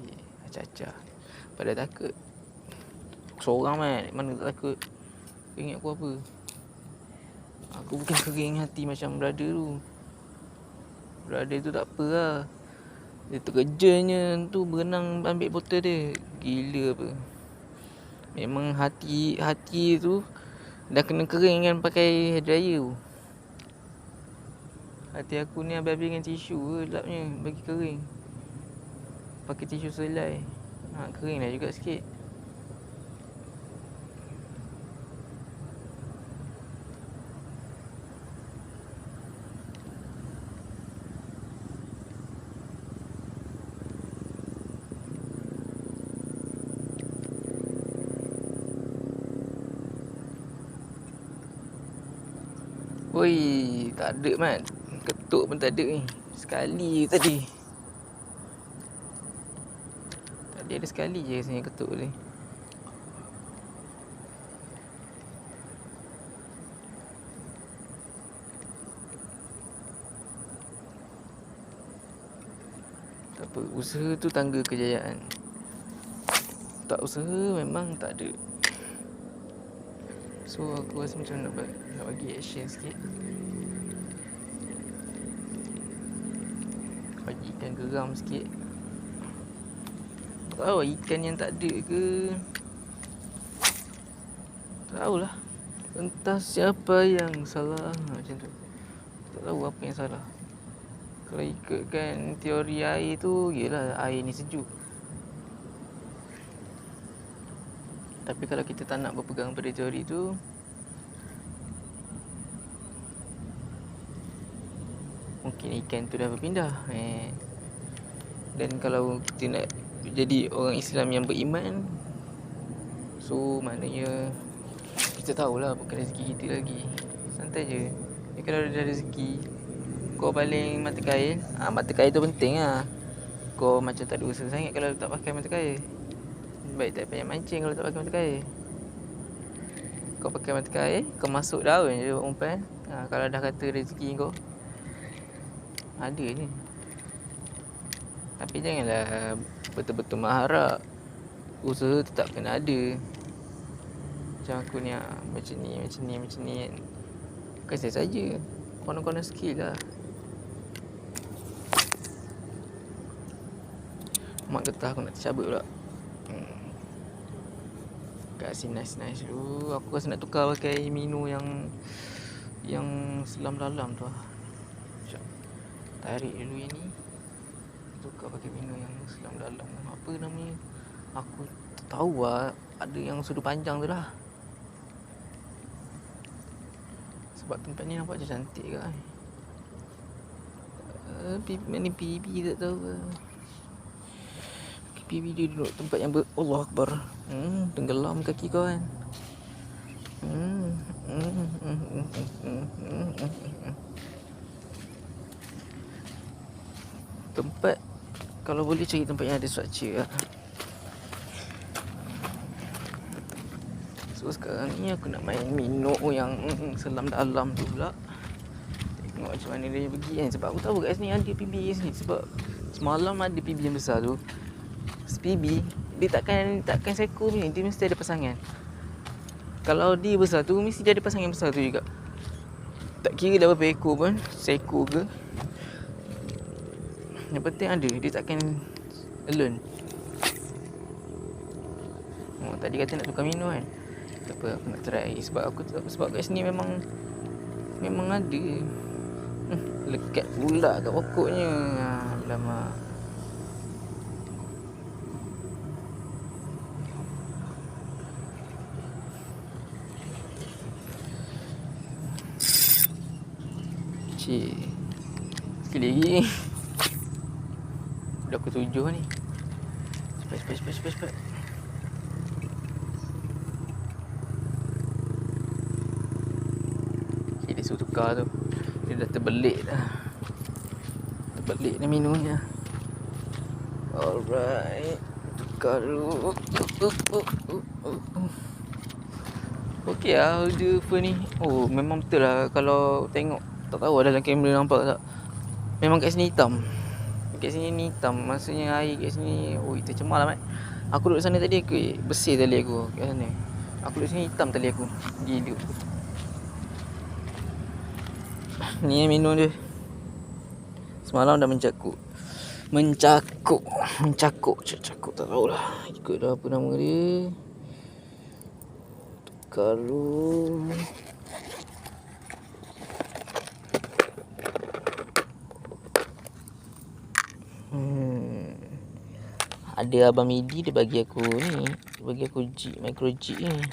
acah-acah. Pada takut. Seorang mana tak takut. Kau ingat aku apa? Aku bukan kering hati macam brother tu. Brother tu tak apa lah. Dia terkejanya tu berenang ambil botol dia. Gila apa. Memang hati tu dah kena kering kan pakai hair dryer tu. Hati aku ni habis-habis dengan tisu ke lapnya bagi kering. Pakai tisu selai. Kering dah juga sikit. Oi, tak ada mat. Ketuk pun tak ada ni. Sekali tadi. Tadi ada sekali je rasanya ketuk ni. Tak apa, usaha tu tangga kejayaan. Tak usaha memang tak ada. So aku rasa macam nak bagi action sikit. Bagi ikan geram sikit. Tak tahu ikan yang tak ada ke. Tak tahulah. Entah siapa yang salah. Macam tu. Tak tahu apa yang salah. Kalau ikutkan teori air tu, yelah air ni sejuk. Tapi kalau kita tak nak berpegang pada teori tu, mungkin ikan tu dah berpindah. Dan kalau kita nak jadi orang Islam yang beriman, so maknanya kita tahulah bukan rezeki kita lagi. Santai je. Kalau ada rezeki, kau baling mata kail. Mata kail tu penting lah. Kau macam tak ada usaha sangat kalau tak pakai mata kail. Baik tak payah mancing kalau tak pakai mata kail. Kau pakai mata kail, kau masuk daun je umpan. Kalau dah kata rezeki kau ada je. Tapi janganlah betul-betul mengharap. Usaha tetap kena ada. Macam aku ni macam ni kan. Kasih saja. Konon-konon skill lah. Mak getah aku nak tercabut pula. Kasih nice dulu. Aku rasa nak tukar pakai Mino yang selam dalam tu lah. Tarik dulu yang ni. Tukar pakai Mino yang selam dalam. Apa namanya? Aku tak tahu lah. Ada yang sudut panjang tu lah. Sebab tempat ni nampak macam cantik kan. Ni PB tak tahu ke. PB dia duduk tempat yang Allah Akbar. Tenggelam kaki kau kan. Tempat, kalau boleh cari tempat yang ada structure lah. So sekarang ni aku nak main Mino yang selam dalam tu pula. Tengok macam mana dia pergi kan. Sebab aku tahu kat sini ada PB kat sini. Sebab semalam ada PB yang besar tu. PB dia takkan seko ni. Dia mesti ada pasangan. Kalau dia besar tu, mesti dia ada pasangan besar tu juga. Tak kira dah berapa ekor pun, seekor ke, yang penting ada. Dia takkan alone. Tadi kata nak tukar Mino kan. Tak apa, aku nak try. Sebab kat sini memang ada. Lekat pula kat pokoknya. Alamak. Sekali lagi. Dah pukul 7 ni. Cepat. Okay, dia suruh tukar tu. Dia dah terbelik dah. Terbelik dah Minonya. Alright. Tukar dulu. Okey lah dia apa ni. Oh, memang betul lah. Kalau tengok, tak tahu dalam kamera nampak tak. Memang kat sini hitam. Kat sini ni hitam. Maksudnya air kat sini, tercemar lah mat. Aku duduk sana tadi, aku bersih tali aku kat sana. Aku duduk sini hitam tali aku. Gila. Ni yang minum dia. Semalam dah mencakuk. Tak tahulah. Ikutlah apa nama dia. Kalau ada abang Midi dia bagi aku ni, dia bagi aku micro jig ni.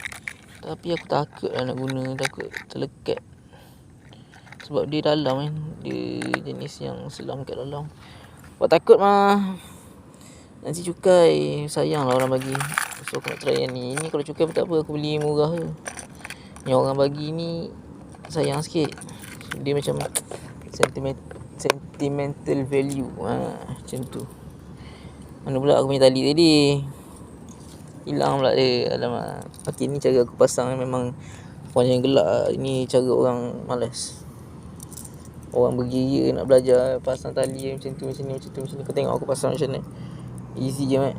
Tapi aku takut lah nak guna, takut terlekat. Sebab dia dalam kan, dia jenis yang selam kat dalam. Buat takut mah. Nanti cukai, sayang lah orang bagi. So aku nak try yang ni. Ini kalau cukai pun tak apa, aku beli murah je. Yang orang bagi ni sayang sikit. Dia macam sentimental value. Macam tu. Mana pula aku punya tali tadi. Hilang pula dia. Alamak. Okay, ni cara aku pasang memang orang yang gelak lah. Ini cara orang malas. Orang bergaya nak belajar pasang tali macam tu, macam ni. Kau tengok aku pasang macam ni. Easy je mat.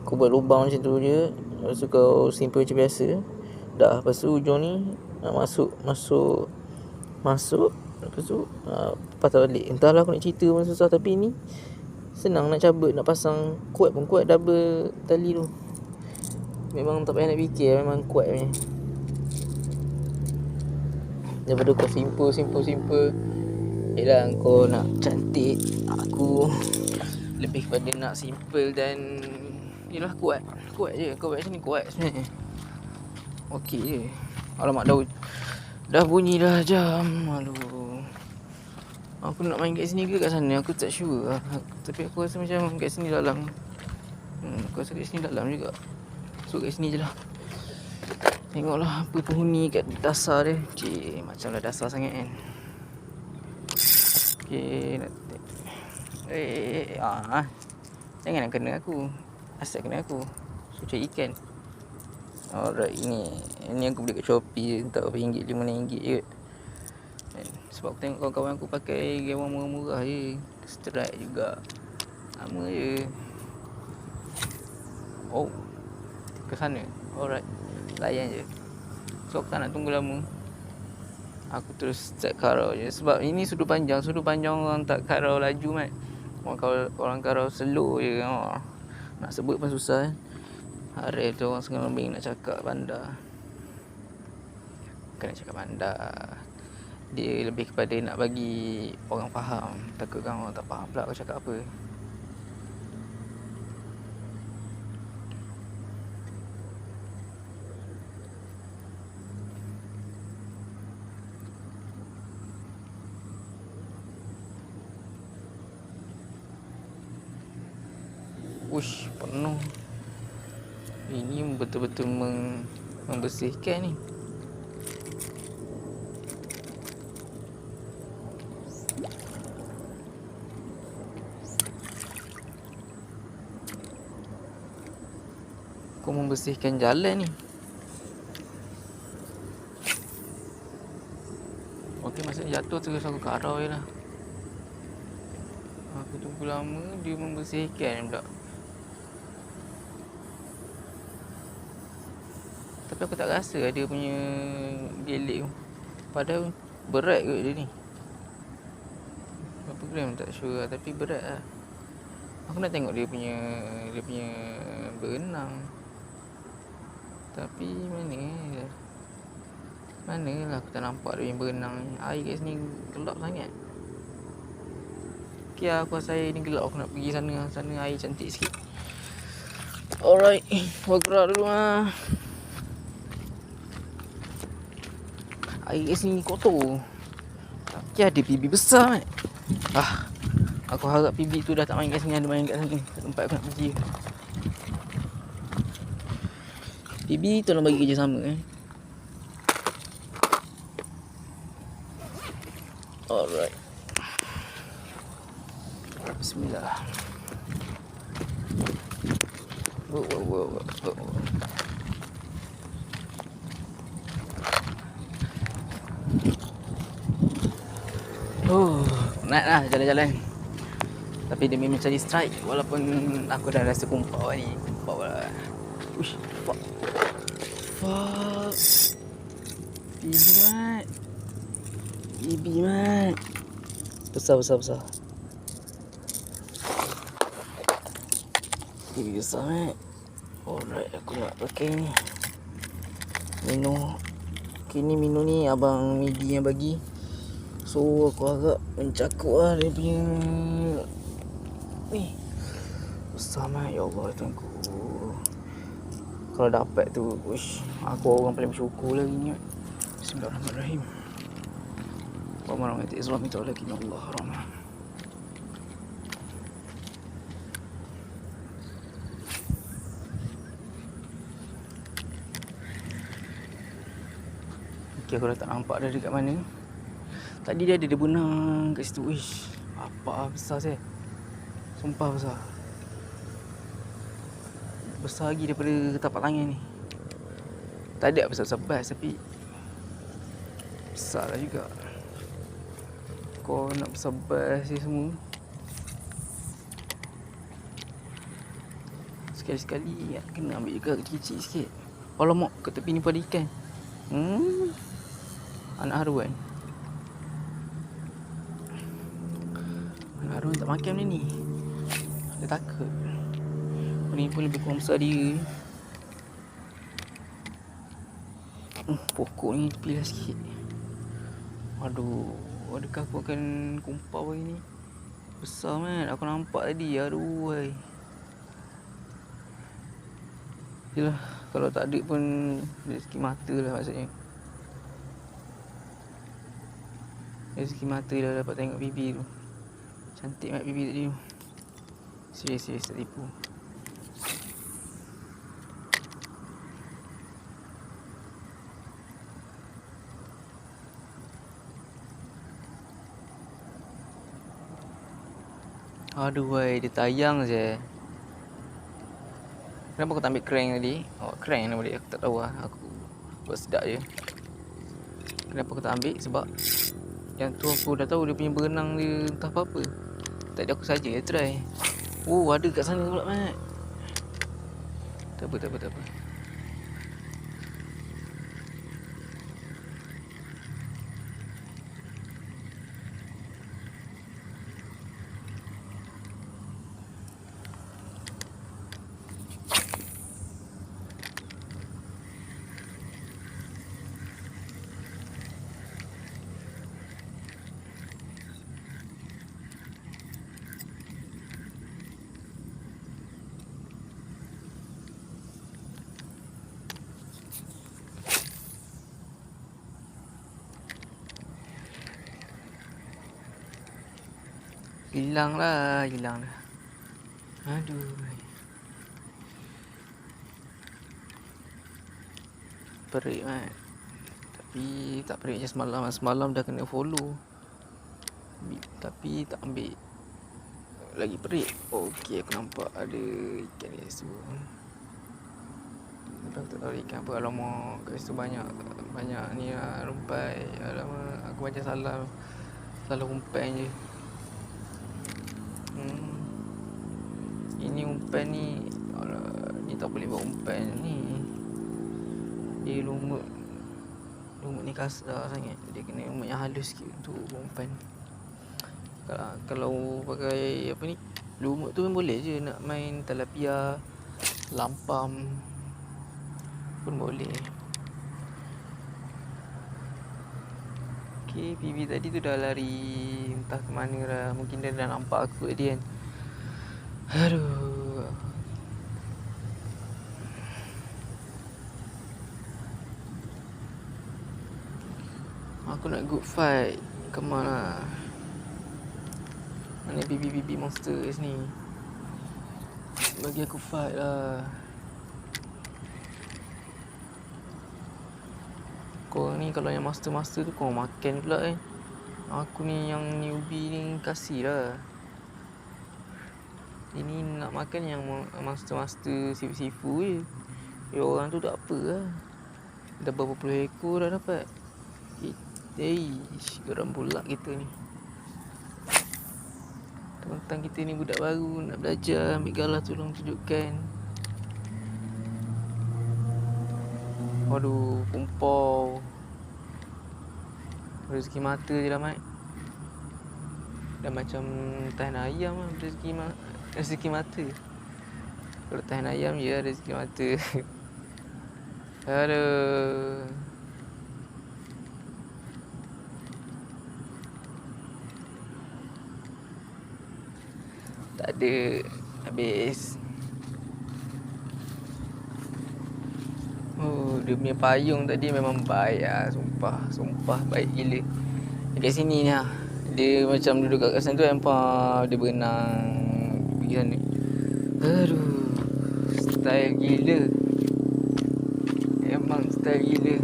Kau buat lubang macam tu je. Lepas tu kau simple macam biasa. Dah. Lepas tu ujung ni nak masuk. Lepas tu patah balik. Entahlah aku nak cerita pun susah. Tapi ni senang nak cabut, nak pasang. Kuat pun kuat double tali tu. Memang tak payah nak fikir. Memang kuat punya. Daripada kau simple. Yelah kau nak cantik. Aku lebih kepada nak simple dan yelah kuat je. Kau buat macam ni kuat sebenarnya. Okey je. Alamak, dah bunyi dah jam. Aduh. Aku nak main kat sini ke kat sana, aku tak sure lah. Tapi aku rasa macam kat sini dalam. Aku rasa kat sini dalam juga. So kat sini je lah. Tengoklah apa penghuni kat dasar dia. Macam dah dasar sangat kan. Okay, nak jangan nak kena aku. Asal kena aku. So cari ikan. Alright, ini aku beli kat Shopee. Tak berapa ringgit, RM5 je. Sebab aku tengok kawan-kawan aku pakai gawang murah-murah je. Strike juga. Sama je. Oh, ke sana. Alright, layan je. So aku tak nak tunggu lama. Aku terus start karau je. Sebab ini sudut panjang orang tak karau laju mat. Orang karau slow je. Nak sebut pun susah. Hari tu orang Sungai Lembing nak cakap bandar. Bukan nak cakap bandar. Dia lebih kepada nak bagi orang faham. Takutkan orang tak faham pula aku cakap apa. Ush, penuh. Ini betul-betul membersihkan ni. Aku membersihkan jalan ni. Okey, masa jatuh terus aku karau je lah. Aku tunggu lama, dia membersihkan pula. Tapi aku tak rasa dia punya gelik tu. Padahal berat kot dia ni. Berapa gram tak sure lah, tapi berat lah. Aku nak tengok dia punya berenang. Tapi mana lah aku tak nampak dia punya berenang ni. Air kat sini gelap sangat. Okay lah, aku rasa air ni gelap. Aku nak pergi sana. Sana air cantik sikit. Alright, bergerak dulu lah. Air kat sini kotor. Okay, ada PB besar kan. Aku harap PB tu dah tak main kat sini. Ada main kat sana. Tempat aku nak pergi. PB tolong bagi kerjasama Alright. Bismillah. Wow. Penat lah jalan-jalan. Tapi demi mencari strike, walaupun aku dah rasa kumpau ni. Kumpau lah. Uish, fuck. Bibi mat. Besar. Bibi besar mat. Alright, aku nak pakai ni. Minum. Kini minum ni abang Midi yang bagi. So aku agak mencakup lah dia punya ni. Besar mat, ya Allah tuanku. Kalau dapat tu, aku orang paling bersyukur lagi ni. Bismillahirrahmanirrahim. Wa ma rahmati Islam itu lagi Allah rahmah. Okay, aku dah tak nampak dah dekat mana. Tadi dia ada benang kat situ. Apa besar saya. Sumpah besar. Besar lagi daripada tapak tangan ni. Tak ada besar bas, tapi besar lah juga. Kau nak besar bas ni semua. Sekali-sekali kena ambil juga kecil-kecil sikit. Alamak, kat tepi ni pada ikan. Anak haruan. Anak haruan tak makan benda ni. Dia takut. Ni pun lebih kurang besar dia. Pokok ni tepilah sikit. Aduh, adakah aku akan kumpau hari ni? Besar man, aku nampak tadi. Aduh, hai. Yelah, kalau tak ada pun rezeki mata lah maksudnya. Rezeki mata dah dapat tengok bibi tu. Cantik mat bibi tadi tu. Serius tak tipu. Aduh wai, dia tayang je. Kenapa aku tak ambil crank tadi? Crank nama dia, aku tak tahu lah. Aku buat sedap je. Kenapa aku tak ambil? Sebab yang tu aku dah tahu dia punya berenang dia entah apa-apa. Tadi aku saja try. Ada kat sana pula mat. Tak apa. Hilang dah. Aduh. perik kan. Tapi tak perik je semalam. Semalam dah kena follow, tapi tak ambil. Lagi perik. Okey, aku nampak ada ikan kat situ. Aku tak tahu ikan apa. Alamak, kat situ banyak ni lah, rumpai. Alamak, aku macam salah umpan je. Ini umpan ni, ni tak boleh buat umpan ni. Dia lumut ni kasar sangat. Dia kena lumut yang halus sikit untuk buat umpan. Kalau pakai apa ni, lumut tu boleh je nak main tilapia, lampam pun boleh. Okay, PB tadi tu dah lari entah ke mana lah. Mungkin dia dah nampak aku tadi kan. Aduh. Aku nak good fight. Come on lah. Mana BB monsters ni? Bagi aku fight lah. Korang ni kalau yang master tu korang makan pula kan. Aku ni yang newbie ni kasih lah. Ini nak makan yang master sifu je. Orang tu tak apa lah. Dah berapa puluh ekor dah dapat. Geram pula kita ni. Tentang kita ni budak baru nak belajar, ambil galah tolong tunjukkan. Waduh, kumpau. Rezeki mata je lah, Mat. Dah macam tahan ayam lah, rezeki mata. Kalau tahan ayam je lah rezeki mata. Aduh. Tak ada. Habis. Dia punya payung tadi memang baik lah. Sumpah baik gila. Dekat sini ni lah. Dia macam duduk kat kawasan tu, nampak dia berenang pergi sana. Aduh, style gila. Memang style gila.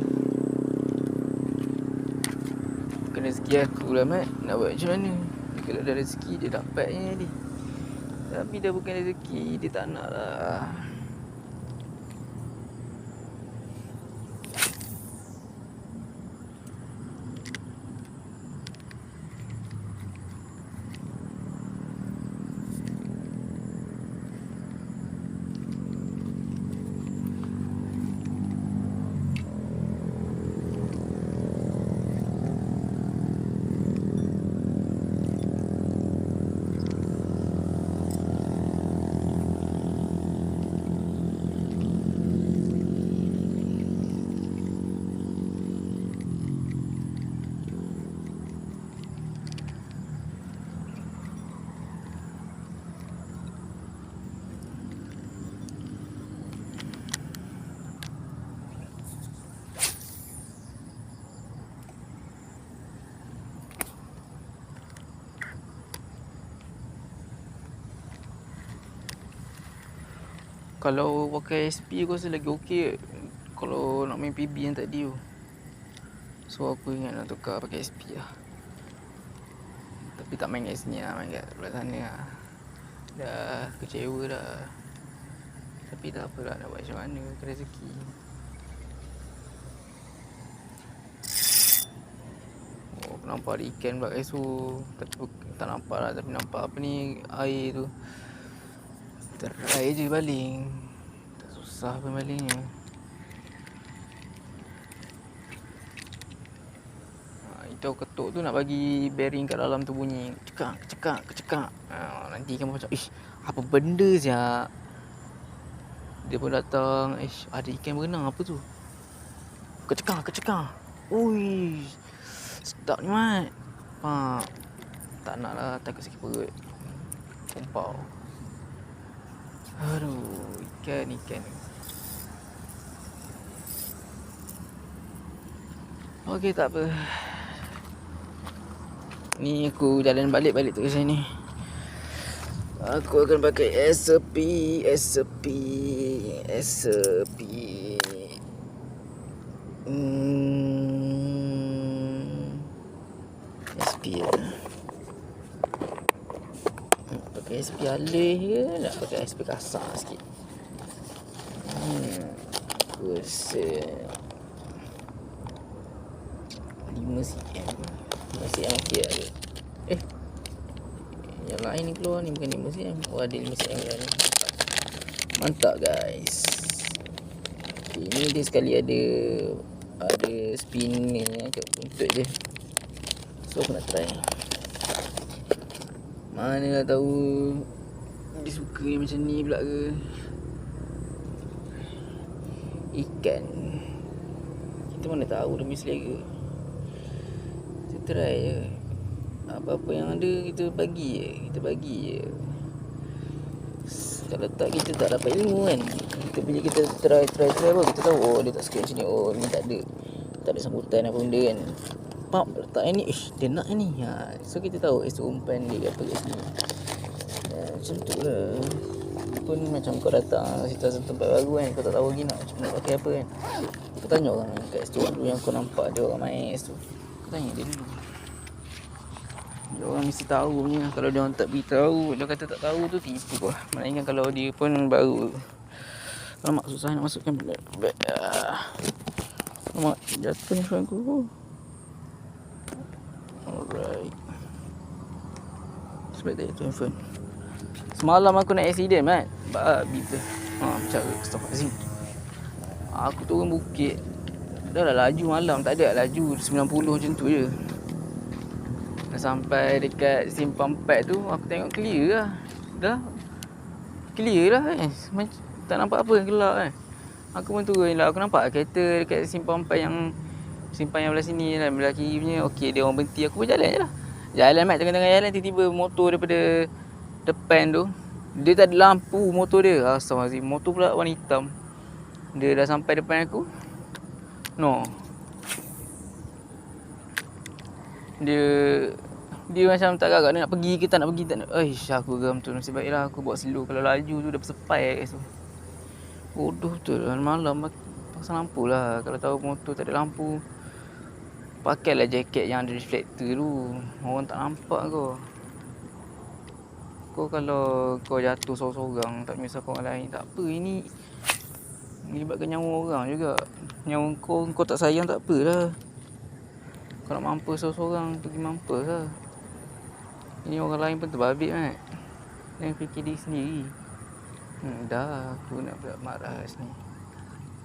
Bukan rezeki aku lah, Mat. Nak buat macam mana? Kalau ada rezeki dia dapatnya ni. Tapi dah bukan rezeki, dia tak nak lah. Kalau pakai SP aku rasa lagi okey. Kalau nak main PB yang tadi tu. So aku ingat nak tukar pakai SP lah. Tapi tak main kat sini lah, main kat sebelah sana lah. Dah kecewa dah. Tapi tak apalah, nak buat macam mana, rezeki. Aku nampak ada ikan pula kat situ. Tapi tak nampak lah, tapi nampak apa ni, air tu. Terai je baling. Tak susah pun balingnya. Itu ketuk tu nak bagi bearing kat dalam tu bunyi kecekak. Nanti kan macam apa benda siap. Dia pun datang, ada ikan berenang apa tu? Kecekak. Ui, sedap ni, Mat. Tak nak lah, takut sakit perut. Kumpau. Aduh, ikan. Okey, tak apa. Ni aku jalan balik tu ke sini. Aku akan pakai SP. SP lah. Pakai SP alih ke nak pakai SP kasar sikit? Aku rasa 5cm. 5cm okey lah ke? Yang lain ni keluar ni bukan 5cm. Oh, ada 5cm lah ni. Mantap guys. Ini dia sekali ada spin ni kat buntut je. So aku nak try. Mana lah tahu dia suka yang macam ni pula ke. Ikan. Kita mana tahu dia mesti selera. Kita try je. Apa-apa yang ada kita bagi je. Kalau tak kita tak dapat ilmu kan. Bila kita try baru kita tahu, oh dia tak suka macam ni, oh ni tak ada sambutan apa benda kan. Pap letak ni, dia nak ni. So kita tahu umpan dia apa kat sini. Macam tu lah. Pun macam kau datang satu tempat baru kan, kau tak tahu lagi nak pakai apa kan. Kau tanya orang kat situ dulu yang kau nampak ada orang main kat situ. Kau tanya dia dulu. Dia orang mesti tahu punya. Kalau dia orang tak beritahu, dia kata tak tahu tu tipu lah. Maknanya kalau dia pun baru. Alamak, susah nak masukkan beg. Alamak, jatuh ni phone aku. Alright. Sebab tak jatuh phone. Semalam aku nak accident kan. Babi tu. Bercara astagfirullahaladzim. Aku turun bukit. Dah lah laju malam. Tak ada laju 90 macam tu je. Dah sampai dekat simpang 4 tu, aku tengok clear lah. Dah clear lah kan. Tak nampak apa yang gelap kan. Aku pun turun lah. Aku nampak kereta dekat simpang 4 yang simpang yang belah sini lah, belah kiri punya. Okey, dia orang berhenti. Aku pun jalan je lah. Jalan mat tengah-tengah jalan, tiba-tiba motor daripada depan tu, dia tak ada lampu motor dia. Astagfirullahaladzim. Motor pula warna hitam. Dia dah sampai depan aku. No. Dia macam tak agak nak pergi ke tak nak pergi, tak nak. Aku geram tu. Nasib baiklah aku bawa slow. Kalau laju tu dah bersepai kat situ. Bodoh betul. Malam pasang lampu lah. Kalau tahu motor tak ada lampu, pakailah jaket yang ada reflektor tu. Orang tak nampak kau. Kau kalau kau jatuh seorang-seorang, tak menyusahkan orang lain, tak apa. Ini melibatkan nyawa orang juga. Nyawa kau tak sayang tak apalah. Kau nak mampus seorang-seorang, pergi mampus lah. Ini orang lain pun terbabit kan. Jangan fikir diri sendiri. Dah aku nak pula marah sini.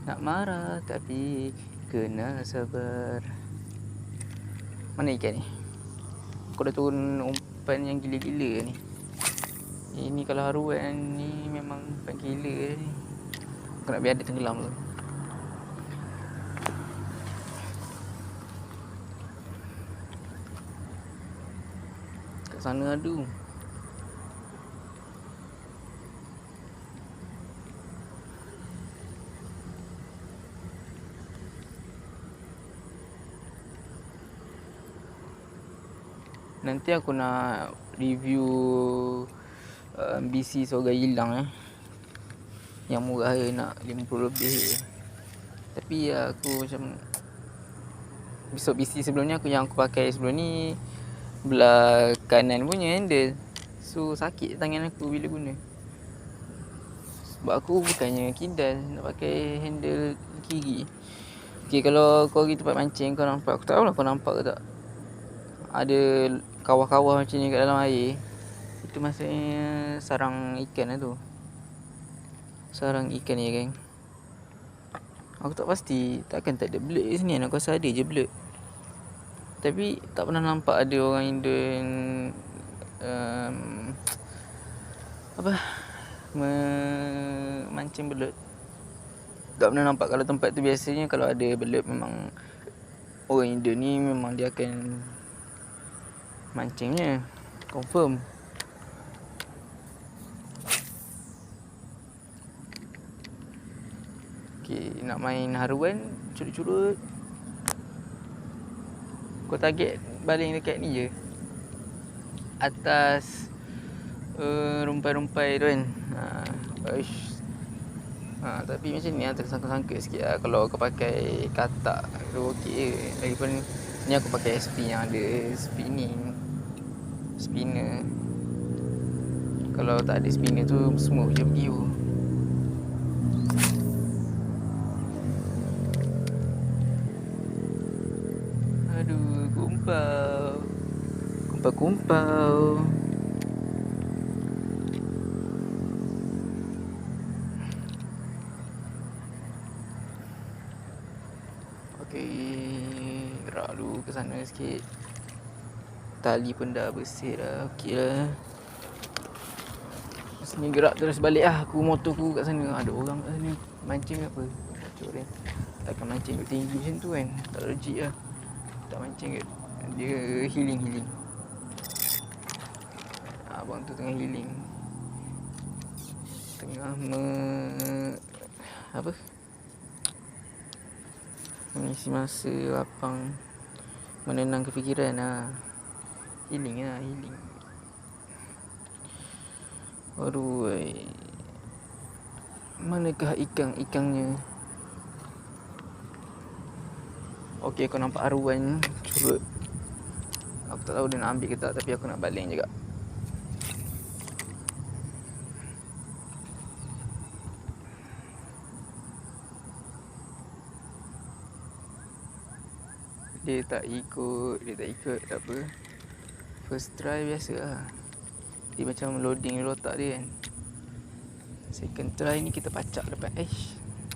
Nak marah tapi kena sabar. Mana ikan ni? Kau dah turun umpan yang gila-gila ni. Ini kalau haruan ni memang umpan gila ni. Aku nak biar dia tenggelam tu. Kat sana ada. Nanti aku nak review BC sorghum hilang yang murah nak 50 lebih. Tapi aku macam besok BC sebelum ni, yang aku pakai sebelum ni belah kanan punya handle. So sakit tangan aku bila guna. Sebab aku bukannya kidal, nak pakai handle kiri. Okay, kalau kau pergi tempat mancing kau nampak, aku tak tahu lah kau nampak ke tak, ada kawah-kawah macam ni kat dalam air. Itu maksudnya sarang ikan lah tu. Sarang ikan ni geng. Aku tak pasti, takkan tak ada belut kat sini. Aku rasa ada je belut. Tapi tak pernah nampak ada orang Indo yang mancing belut. Tak pernah nampak. Kalau tempat tu biasanya kalau ada belut, memang orang Indo ni memang dia akan mancingnya. Confirm. Okay, nak main haruan, curut-curut. Kau target baling dekat ni je, atas rumpai-rumpai tu kan. Tapi macam ni lah, tersangkut-sangkut sikit lah. Kalau kau pakai katak tu okey je. Lagipun ni aku pakai SP yang ada spinner. Kalau tak ada spinner tu semua je pergi tu. Aduh, kumpau. Okey, gerak dulu ke sana sikit. Tali pun dah bersih dah. Okey lah. Sini gerak terus balik lah. Aku motor aku kat sana. Ada orang kat sana mancing ke apa. Kacau dia. Takkan mancing kat tinggi macam tu kan. Tak logik lah. Tak mancing kat. Dia healing. Abang tu tengah healing. Tengah mengisi masa lapang, menenang kefikiran lah. Healing. Aduh, manakah ikan-ikannya? Okey, aku nampak aruan curut. Aku tak tahu dia nak ambil ke tak, tapi aku nak baling juga. Dia tak ikut, tak apa. First try biasa lah. Dia macam loading otak dia kan. Second try ni kita pacak depan.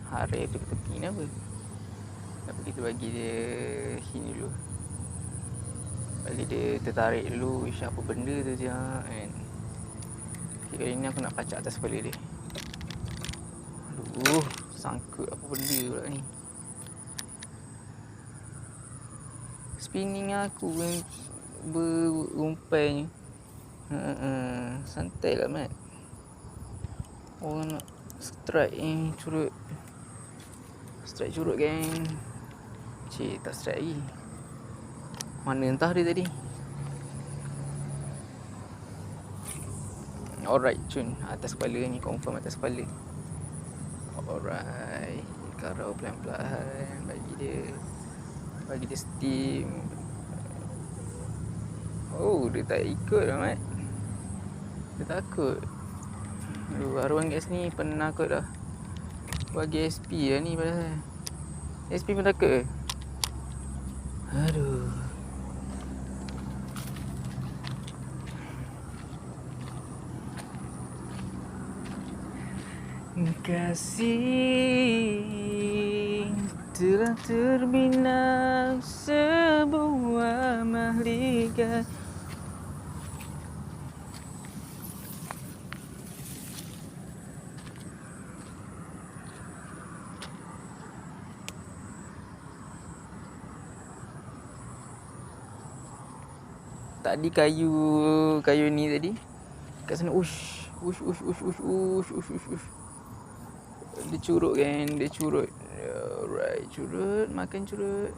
Harai tu tepi ni apa? Tapi kita bagi dia hint dulu. Bagi dia tertarik dulu. Apa benda tu je kan. Okay, kali ni aku nak pacak atas kepala dia. Aduh, sangkut apa benda pula ni. Spinning aku yang berumpai ni. Santai lah Mat. Orang nak strike ni curut. Strike curut geng. Tak strike lagi. Mana entah dia tadi. Alright Cun. Atas kepala ni, confirm atas kepala. Alright. Karau pelan-pelan. Bagi dia steam. Oh, dia tak ikut lah Mat. Dia takut. Aduh, aruan kat sini penakut dah. Bagi SP lah ni padahal. SP pun takut ke? Aduh. Kasih telah terbina sebuah mahligai. Tadi kayu ni tadi kat sana ush. Dia curut kan, Alright, curut, makan curut.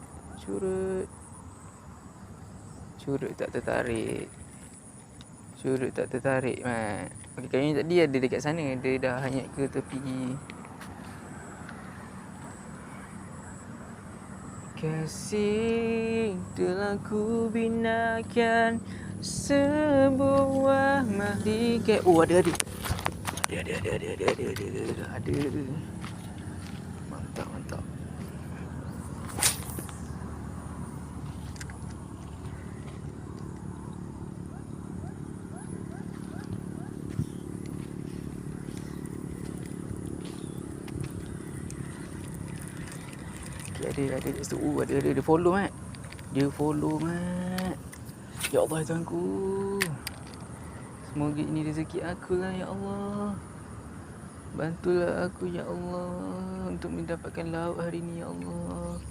Curut tak tertarik Mat. Okey, kayu ni tadi ada dekat sana. Dia dah hanyut ke tepi. Kasih telah ku binakan sebuah mahligai. Oh, ada. Ada. Mantap. Okay, ada kat situ. Ada follow Mat. Dia follow Mat. Ya Allah Tuhanku. Semoga ini rezeki aku lah ya Allah. Bantulah aku ya Allah untuk mendapatkan lauk hari ni ya Allah.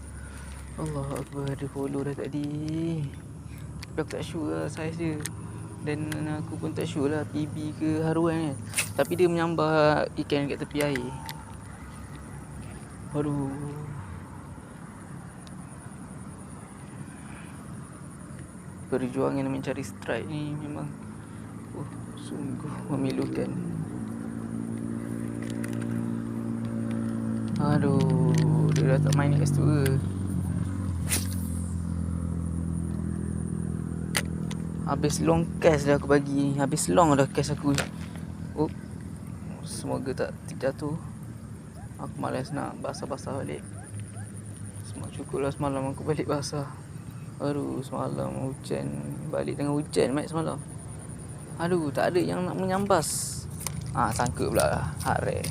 Allah Akbar, dia follow dah tadi. Tapi aku tak sure lah saiz dia. Dan aku pun tak sure lah PB ke haruan kan. Tapi dia menyambar ikan kat tepi air. Aduh. Perjuangan mencari strike ni memang sungguh memilukan. Aduh, dia dah tak main kat situ ke? Habis long cash dah aku bagi ni. Habis long dah cash aku. Oh, semoga tak terjatuh. Aku malas nak basah-basah balik. Semua cukup lah semalam aku balik basah. Aduh, semalam hujan. Balik tengah hujan mat semalam. Aduh, tak ada yang nak menyambas. Sangkut pula lah. Hard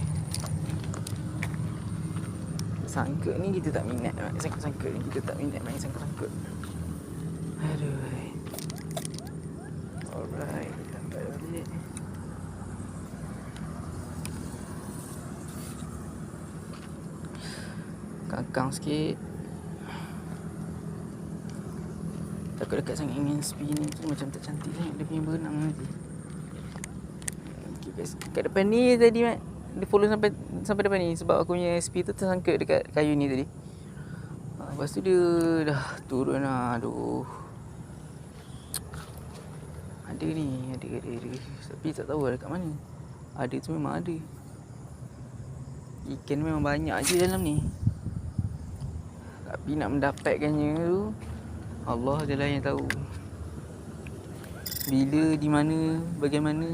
sangkut ni kita tak minat main sangkut-sangkut ni. Kita tak minat main sangkut-sangkut. Aduh. Alright, sampai balik. Kangkang sikit. Takut dekat sangat dengan spinning tu macam tak cantik sangat dia punya berenang nanti. Okay guys, kat depan ni tadi Mat, dia follow sampai depan ni sebab aku punya SP tu tersangkut dekat kayu ni tadi. Lepas tu dia dah turun lah. Aduh. Ada ni, ada. Tapi tak tahu dekat mana. Ada tu memang ada. Ikan memang banyak je dalam ni. Tapi nak mendapatkannya tu Allah je lah yang tahu. Bila, di mana, bagaimana,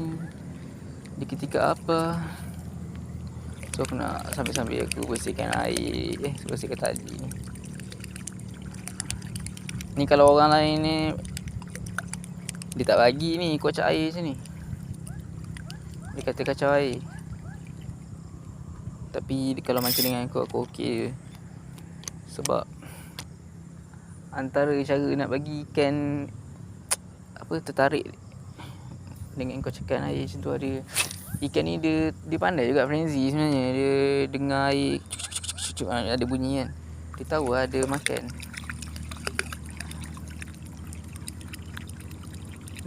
di ketika apa. So aku nak sambil-sambil aku bersihkan air, bersihkan tali ni. Kalau orang lain ni dia tak bagi ni kocak air macam ni. Dia kata kacau air. Tapi kalau macam dengan aku okey je. Sebab antara cara nak bagi ikan tertarik dengan kocakan air macam tu ada. Ikan ni dia pandai juga frenzy sebenarnya. Dia dengar air ada bunyi kan. Dia tahu ada makan.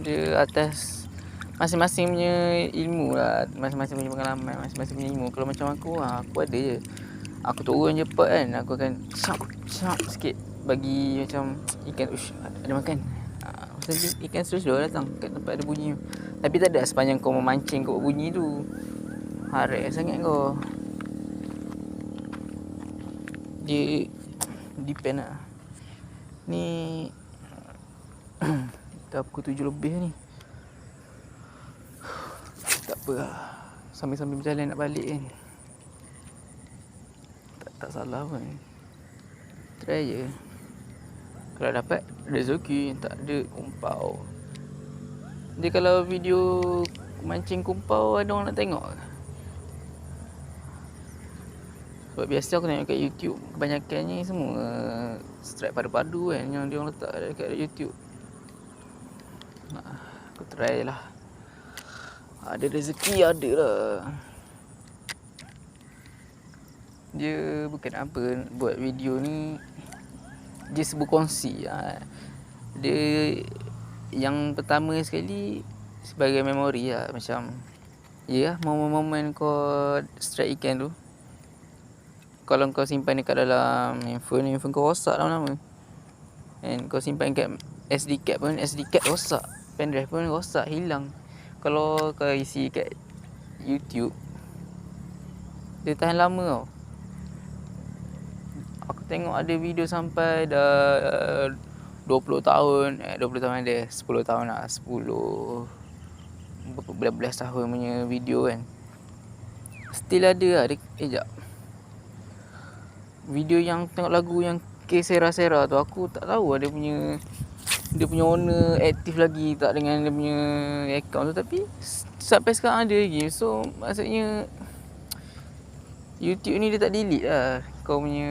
Dia atas masing-masing punya ilmu lah. Masing-masing punya pengalaman, masing-masing punya ilmu. Kalau macam aku ada je. Aku turun je pot kan. Aku akan chop sikit. Bagi macam ikan ada makan. Ikan terus datang kat tempat ada bunyi. Tapi tak ada sepanjang kau memancing kau bunyi tu. Harap sangat kau. Dia depend lah. Ni dah pukul 7 lebih ni. Tak apa lah. Sambil-sambil berjalan nak balik kan. Tak salah pun. Try je. Kalau dapat rezeki, tak ada kumpau. Dia kalau video mancing kumpau ada orang nak tengok. Sebab biasa aku tengok kat YouTube, kebanyakannya semua strike padu-padu kan yang dia orang letak dekat YouTube. Aku try lah. Ada rezeki ada lah. Dia bukan apa buat video ni, just berkongsi lah. Dia yang pertama sekali sebagai memori lah. Macam momen-momen kau strike ikan tu, kalau kau simpan dekat dalam handphone kau rosak lama-lama. And kau simpan kat SD card rosak. Pendrive pun rosak, hilang. Kalau kau isi kat YouTube, dia tahan lama tau. Aku tengok ada video sampai dah 20 tahun. 20 tahun ada, 10 tahun lah. 10 belas tahun punya video kan. Still ada lah. Sekejap. Video yang tengok lagu yang Sera-Sera tu, aku tak tahu dia punya owner aktif lagi tak dengan dia punya account tu. Tapi sampai sekarang ada lagi. So maksudnya YouTube ni dia tak delete lah kau punya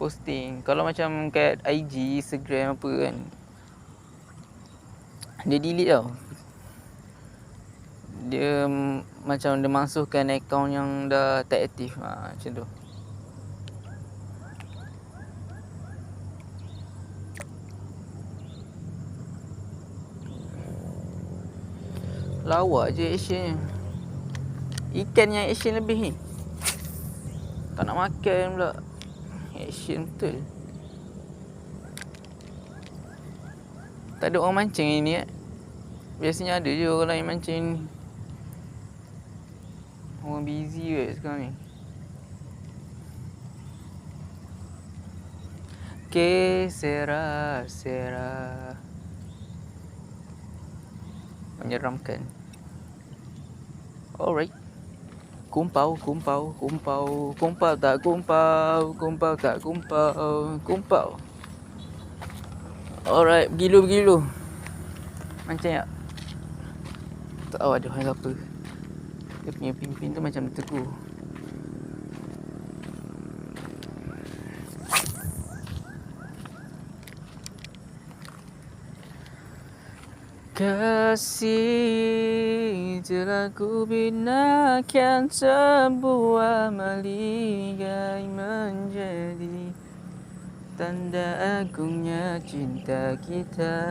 posting. Kalau macam kat IG, Instagram apa kan, dia delete tau. Dia macam dia masukkan account yang dah tak aktif macam tu. Lawa je actionnya. Ikan yang action lebih ni. Tak nak makan pula. Action betul. Tak ada orang mancing ni Biasanya ada je orang lain mancing. Orang busy sekarang ni. que será menyeramkan. Alright. Kumpau tak kumpau. Alright, bergilu. Macam tak? Tak tahu ada hal apa. Dia punya pimpin tu macam tegur. Kasih telah ku binakan sebuah maligai menjadi tanda agungnya cinta kita.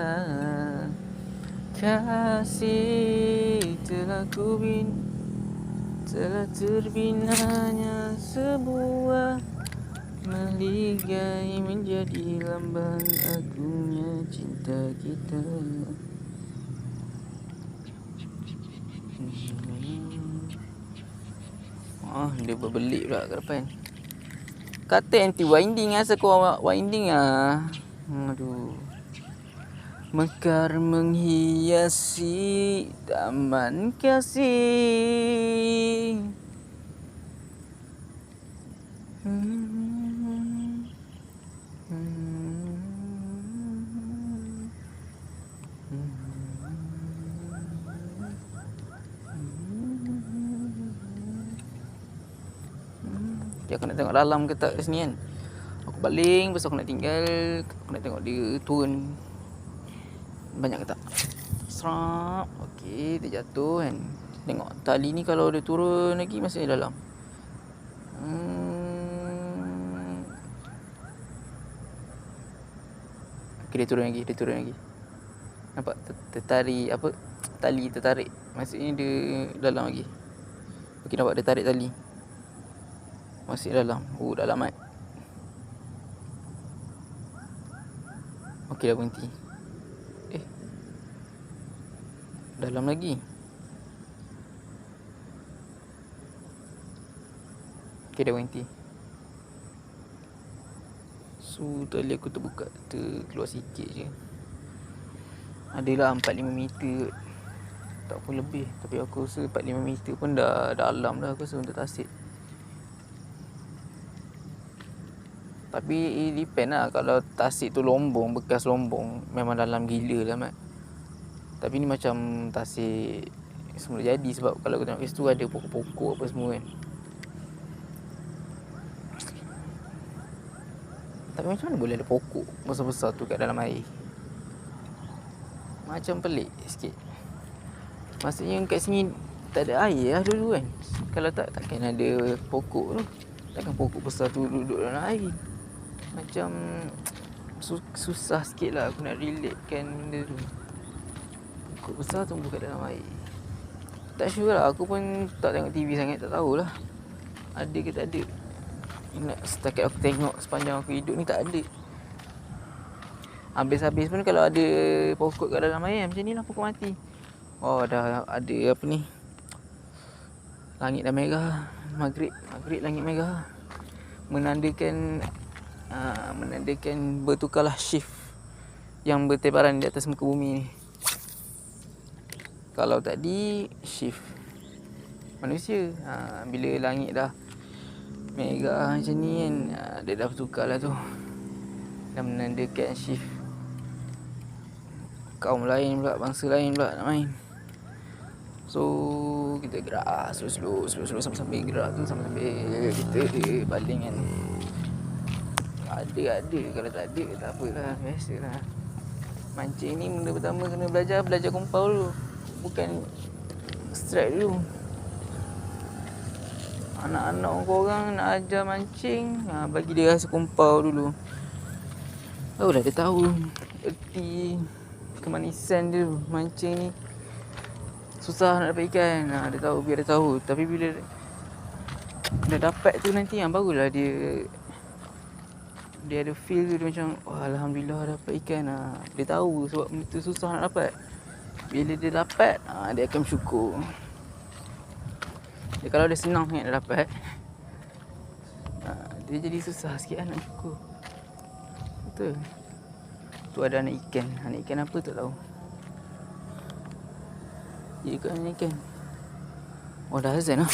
Kasih telah terbinanya sebuah maligai menjadi lambang agungnya cinta kita. Dia berbelik pula ke depan. Kata anti-winding, asal kau winding ah. Aduh. Mekar menghiasi taman kasih. Aku nak tengok dalam ke tak sini kan. Aku baling, lepas aku nak tinggal. Aku nak tengok dia turun banyak ke tak. Serap. Okey, dia jatuh kan. Tengok tali ni kalau dia turun lagi masih dalam. Okay, dia turun lagi. Nampak tertarik apa? Tali tertarik. Maksudnya dia dalam lagi. Okey, nampak dia tarik tali. Masih dalam. Dalam mat. Okey, dah berhenti. Dalam lagi. Okey, dah berhenti. So, tali aku terbuka. Terkeluar sikit je. Adalah 4-5 meter. Tak pun lebih. Tapi aku rasa 4-5 meter pun dah dalam dah aku rasa untuk tasik. Tapi depend lah. Kalau tasik tu lombong, bekas lombong, memang dalam gila lah mat. Tapi ni macam tasik semula jadi. Sebab kalau aku tengok kat situ ada pokok-pokok apa semua kan. Tapi macam mana boleh ada pokok besar-besar tu kat dalam air? Macam pelik sikit. Maksudnya kat sini tak ada air lah dulu kan. Kalau takkan ada pokok tu. Takkan pokok besar tu duduk dalam air. Macam susah sikit lah aku nak relatekan benda tu. Pokok besar tumbuh kat dalam air. Tak sure lah, aku pun tak tengok TV sangat, tak tahulah ada ke tak ada. Setakat aku tengok sepanjang aku hidup ni tak ada. Habis-habis pun kalau ada pokok kat dalam air macam ni lah, pokok mati. Dah ada apa ni, langit dah merah. Maghrib langit merah. Menandakan bertukarlah shift yang bertebaran di atas muka bumi ni. Kalau tadi shift manusia. Bila langit dah merah macam ni kan, dia dah bertukar lah tu. Dah menandakan shift kaum lain pula, bangsa lain pula nak main. So kita gerak slow sampai gerak tu, sampai kita baling kan. Ada kalau tak ada tak apalah, biasalah. Mancing ni benda pertama kena belajar kumpau dulu. Bukan strike dulu. Anak-anak korang nak ajar mancing, bagi dia rasa kumpau dulu. Barulah dia tahu erti kemanisan dia mancing ni. Susah nak dapat ikan. Dia tahu, biar dia tahu. Tapi bila dah dapat tu nanti barulah dia ada feel tu, dia macam alhamdulillah dapat ikan. Dia tahu sebab benda tu susah nak dapat. Bila dia dapat, dia akan bersyukur. Kalau dia senang sangat nak dapat, dia jadi susah sikit nak syukur. Betul kata. Tu ada anak ikan. Anak ikan apa tak tahu. Dia ke anak ikan. Oh dah azan lah.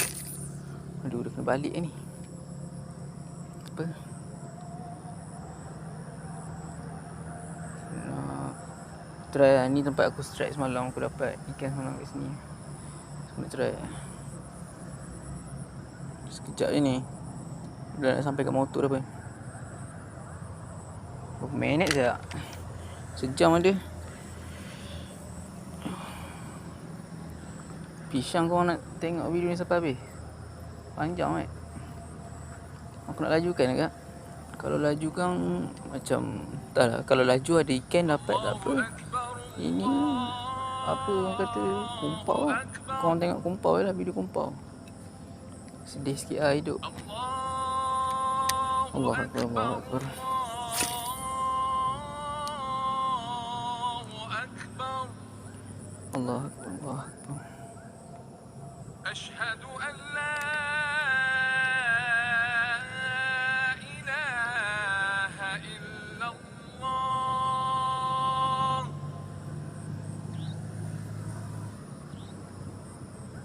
Aduh dah kena balik ni. Apa? Try ni tempat aku strike semalam. Aku dapat ikan semalam kat sini. Aku nak try. Sekejap je ni. Dah nak sampai kat motor dah pun. Berapa minit je tak? Sejam ada. Pisang korang nak tengok video ni sampai habis. Panjang Aku nak lajukan agak. Kalau lajukan macam entahlah. Kalau laju ada ikan dapat tak apa. Ini apa orang kata kumpau lah. Korang tengok kumpau je lah, video kumpau. Sedih sikit lah hidup. Allah Akbar, Allah Akbar. Allah Akbar, Allah Akbar. Asyhadu an la ilaha illallah.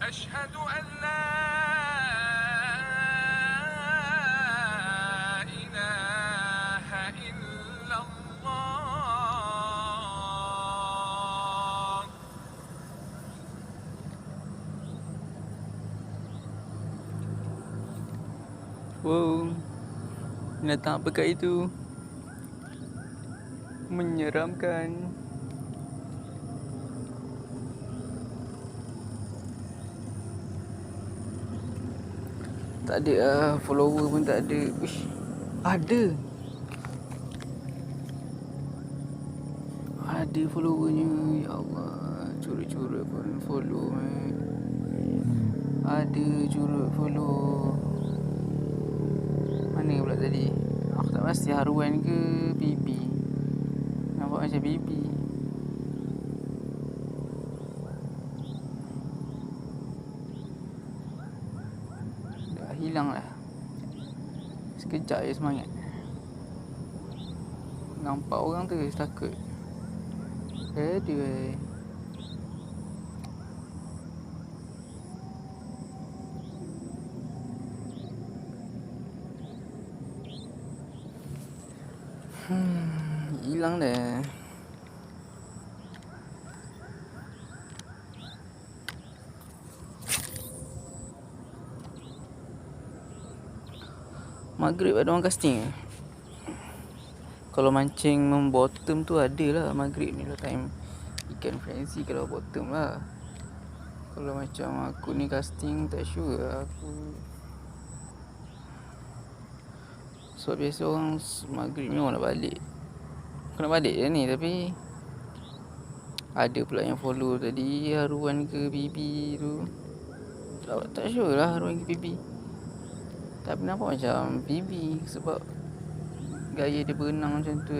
Asyhadu an la ilaha illallah. Wow, binatang apa kat itu? Menyeramkan. Tak ada lah, follower pun tak ada. Uish, ada. Ada followernya. Ya Allah, curut-curut pun follow Ada curut follow. Mana pula tadi? Aku tak pasti haruan ke pipi. Nampak macam pipi. Dah hilang lah. Sekejap je semangat. Nampak orang tu takut. Aduh. Hilang dah. Maghrib ada orang casting. Kalau mancing membottom tu ada lah maghrib ni lah time ikan fancy kalau bottom lah. Kalau macam aku ni casting tak sure lah aku. Sebab biasa orang maghrib ni orang nak balik. Aku nak balik je ni tapi ada pula yang follow tadi haruan ke bibi tu. Tak sure lah haruan ke bibi. Tapi nampak macam bibi sebab gaya dia berenang macam tu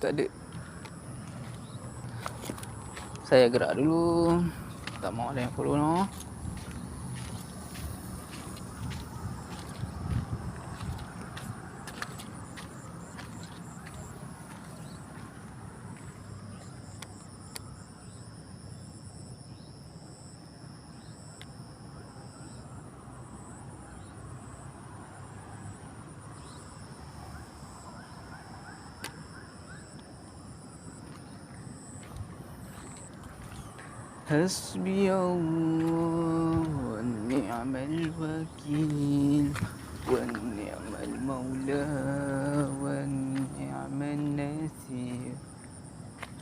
Tak ada. Saya gerak dulu. Tak mau ada yang follow no. Hasbi Allah wa ni'mal wakil wa ni'mal maula wa ni'mal nasir.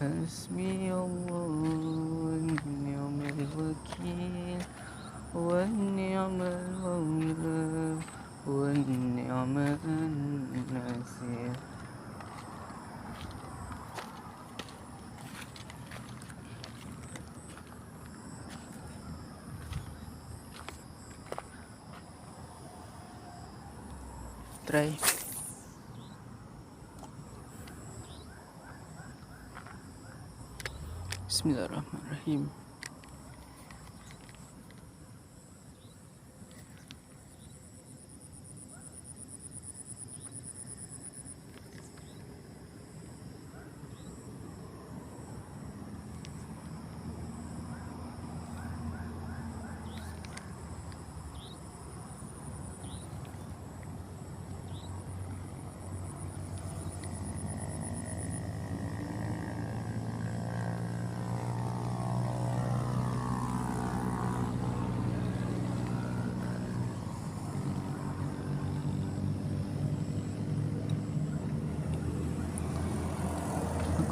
Hasbi Allah wa ni'mal wakil wa ni'mal maula wa ni'mal nasir. Try. Bismillahirrahmanirrahim.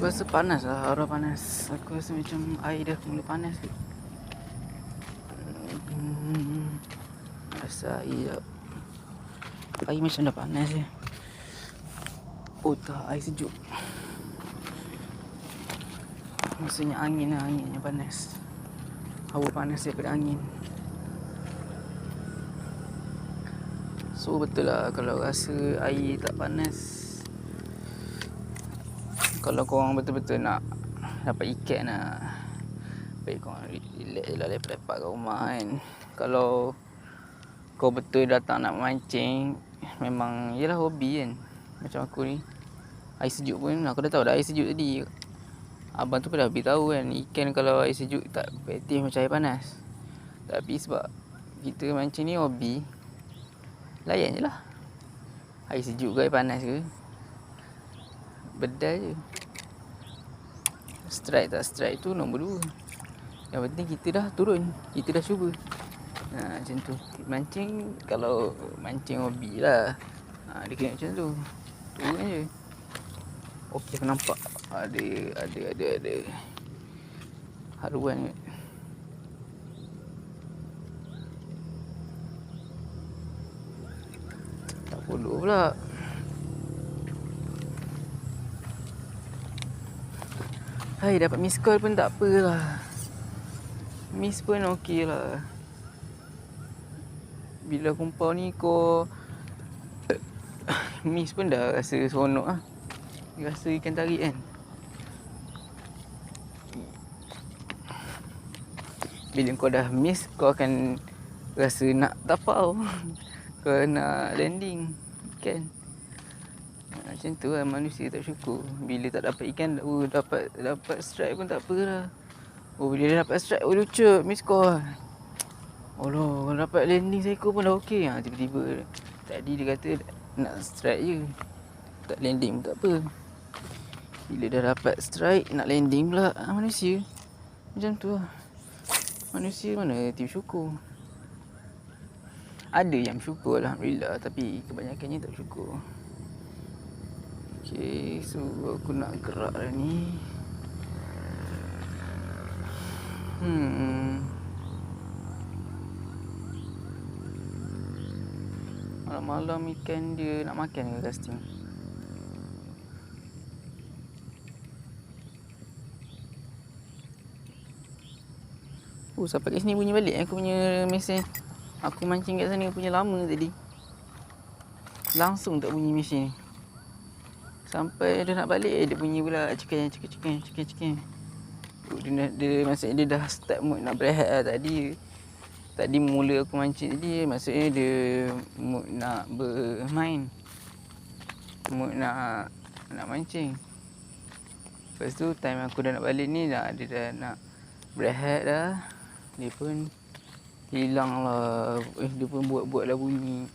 Aku rasa panas lah, aura panas. Aku rasa macam air dah mula panas. Rasa air macam dah panas je. Oh tak, air sejuk. Maksudnya anginnya panas. Hawa panas daripada angin. So betul lah kalau rasa air tak panas, kalau korang betul-betul nak dapat ikan lah, baik korang relax je lah, lepak-lepak kat rumah kan. Kalau kau betul datang nak mancing, memang yelah hobi kan. Macam aku ni, air sejuk pun aku dah tahu dah air sejuk tadi. Abang tu pun dah beritahu kan, ikan kalau air sejuk tak aktif macam air panas. Tapi sebab kita mancing ni hobi, layan je lah. Air sejuk ke air panas ke, bedal je. Strike tak strike tu nombor 2. Yang penting kita dah turun, kita dah cuba. Macam tu. Mancing, kalau mancing hobi lah, dia kena macam tu. Turun je. Okey, aku nampak ada haruan. Tak follow pula. Hai, dapat miss call pun tak apalah. Miss pun okey lah. Bila kumpul ni kau miss pun dah rasa seronok lah. Rasa ikan tarik kan. Bila kau dah miss, kau akan rasa nak tapau. Kau nak landing ikan. Macam tu lah manusia tak syukur. Bila tak dapat ikan, dapat strike pun tak apa lah. Bila dah dapat strike, lucu, miss call. Allah, kalau dapat landing seekor pun dah okey. Tiba-tiba tadi dia kata nak strike je, tak landing pun tak apa. Bila dah dapat strike, nak landing pula. Manusia macam tu lah. Manusia mana tiap syukur. Ada yang syukur Alhamdulillah, tapi kebanyakannya tak syukur. Okay, so aku nak gerak dah ni. Malam-malam ikan dia nak makan ke casting? Sampai kat sini bunyi balik aku punya mesin. Aku mancing kat sana punya lama tadi. Langsung tak bunyi mesin ni. Sampai dia nak balik, dia bunyi pula cekan. Dia maksudnya dia dah start mood nak berehat lah tadi. Tadi mula aku mancing tadi, maksudnya dia mood nak bermain, mood nak mancing. Lepas tu time aku dah nak balik ni, dia dah nak berehat dah. Dia pun hilang lah. Dia pun buat lah bunyi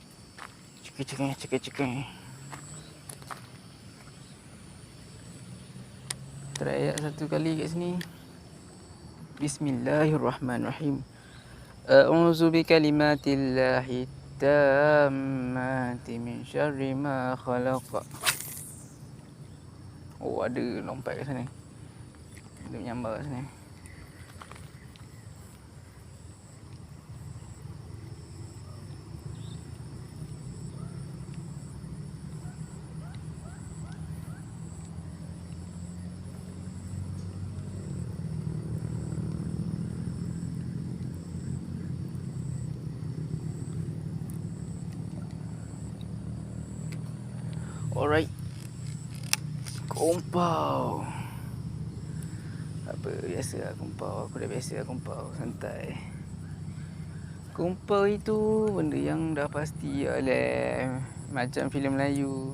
cekan. Try ayat satu kali kat sini. Bismillahirrahmanirrahim. A'udzu bikalimatillahi tammati min syarri ma khalaq. Oh, ada lompat kat sana. Dia menyambar kat sana. Alright. Kompau. apa, biasa lah kumpau. Aku dah biasa lah kumpau, santai. Kumpau itu benda yang dah pasti lah. Macam filem Melayu.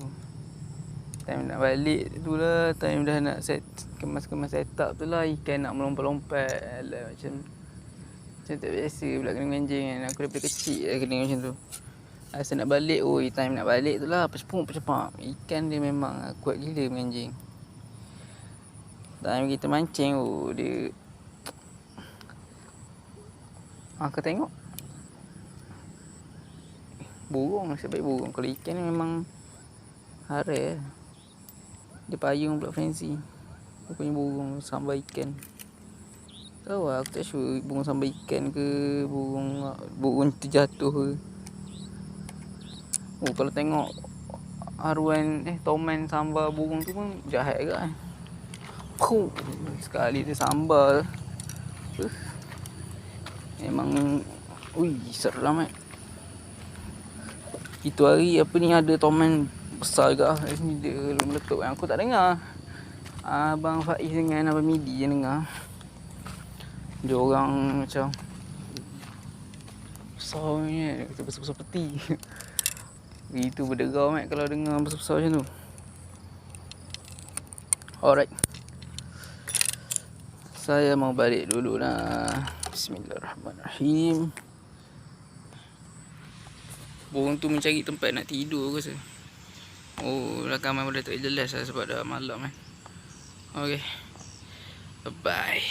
Time nak balik tu lah, time dah nak kemas-kemas set up tu lah, ikan nak melompat-lompat lah, macam tak biasa pula kena menganjing kan. Aku daripada kecil dah kena macam tu. Asal nak balik, time nak balik tu lah, pecepuk. Ikan dia memang kuat gila menganjing. Time kita mancing, dia aku tengok burung, nasib baik burung. Kalau ikan ni memang harai lah. Dia payung pula fancy. Dia punya burung sambar ikan. Tahu lah, aku tak sure burung sambar ikan ke burung terjatuh ke. Kalau tengok haruan toman sambar burung tu pun jahat juga kan. Puh, sekali dia sambar. Memang seram kan. Itu hari ada toman besar juga ni, dia meletup kan. Aku tak dengar. Abang Faiz dengan Abang Midi yang dengar. Dia orang macam besar ni, besar-besar peti. Itu berderau mat kalau dengar besar-besar macam tu. Alright. Saya mau balik dulu lah. Bismillahirrahmanirrahim. Burung tu mencari tempat nak tidur ke rasa. Rakaman dah tak jelas lah sebab dah malam kan. Okay. Bye-bye.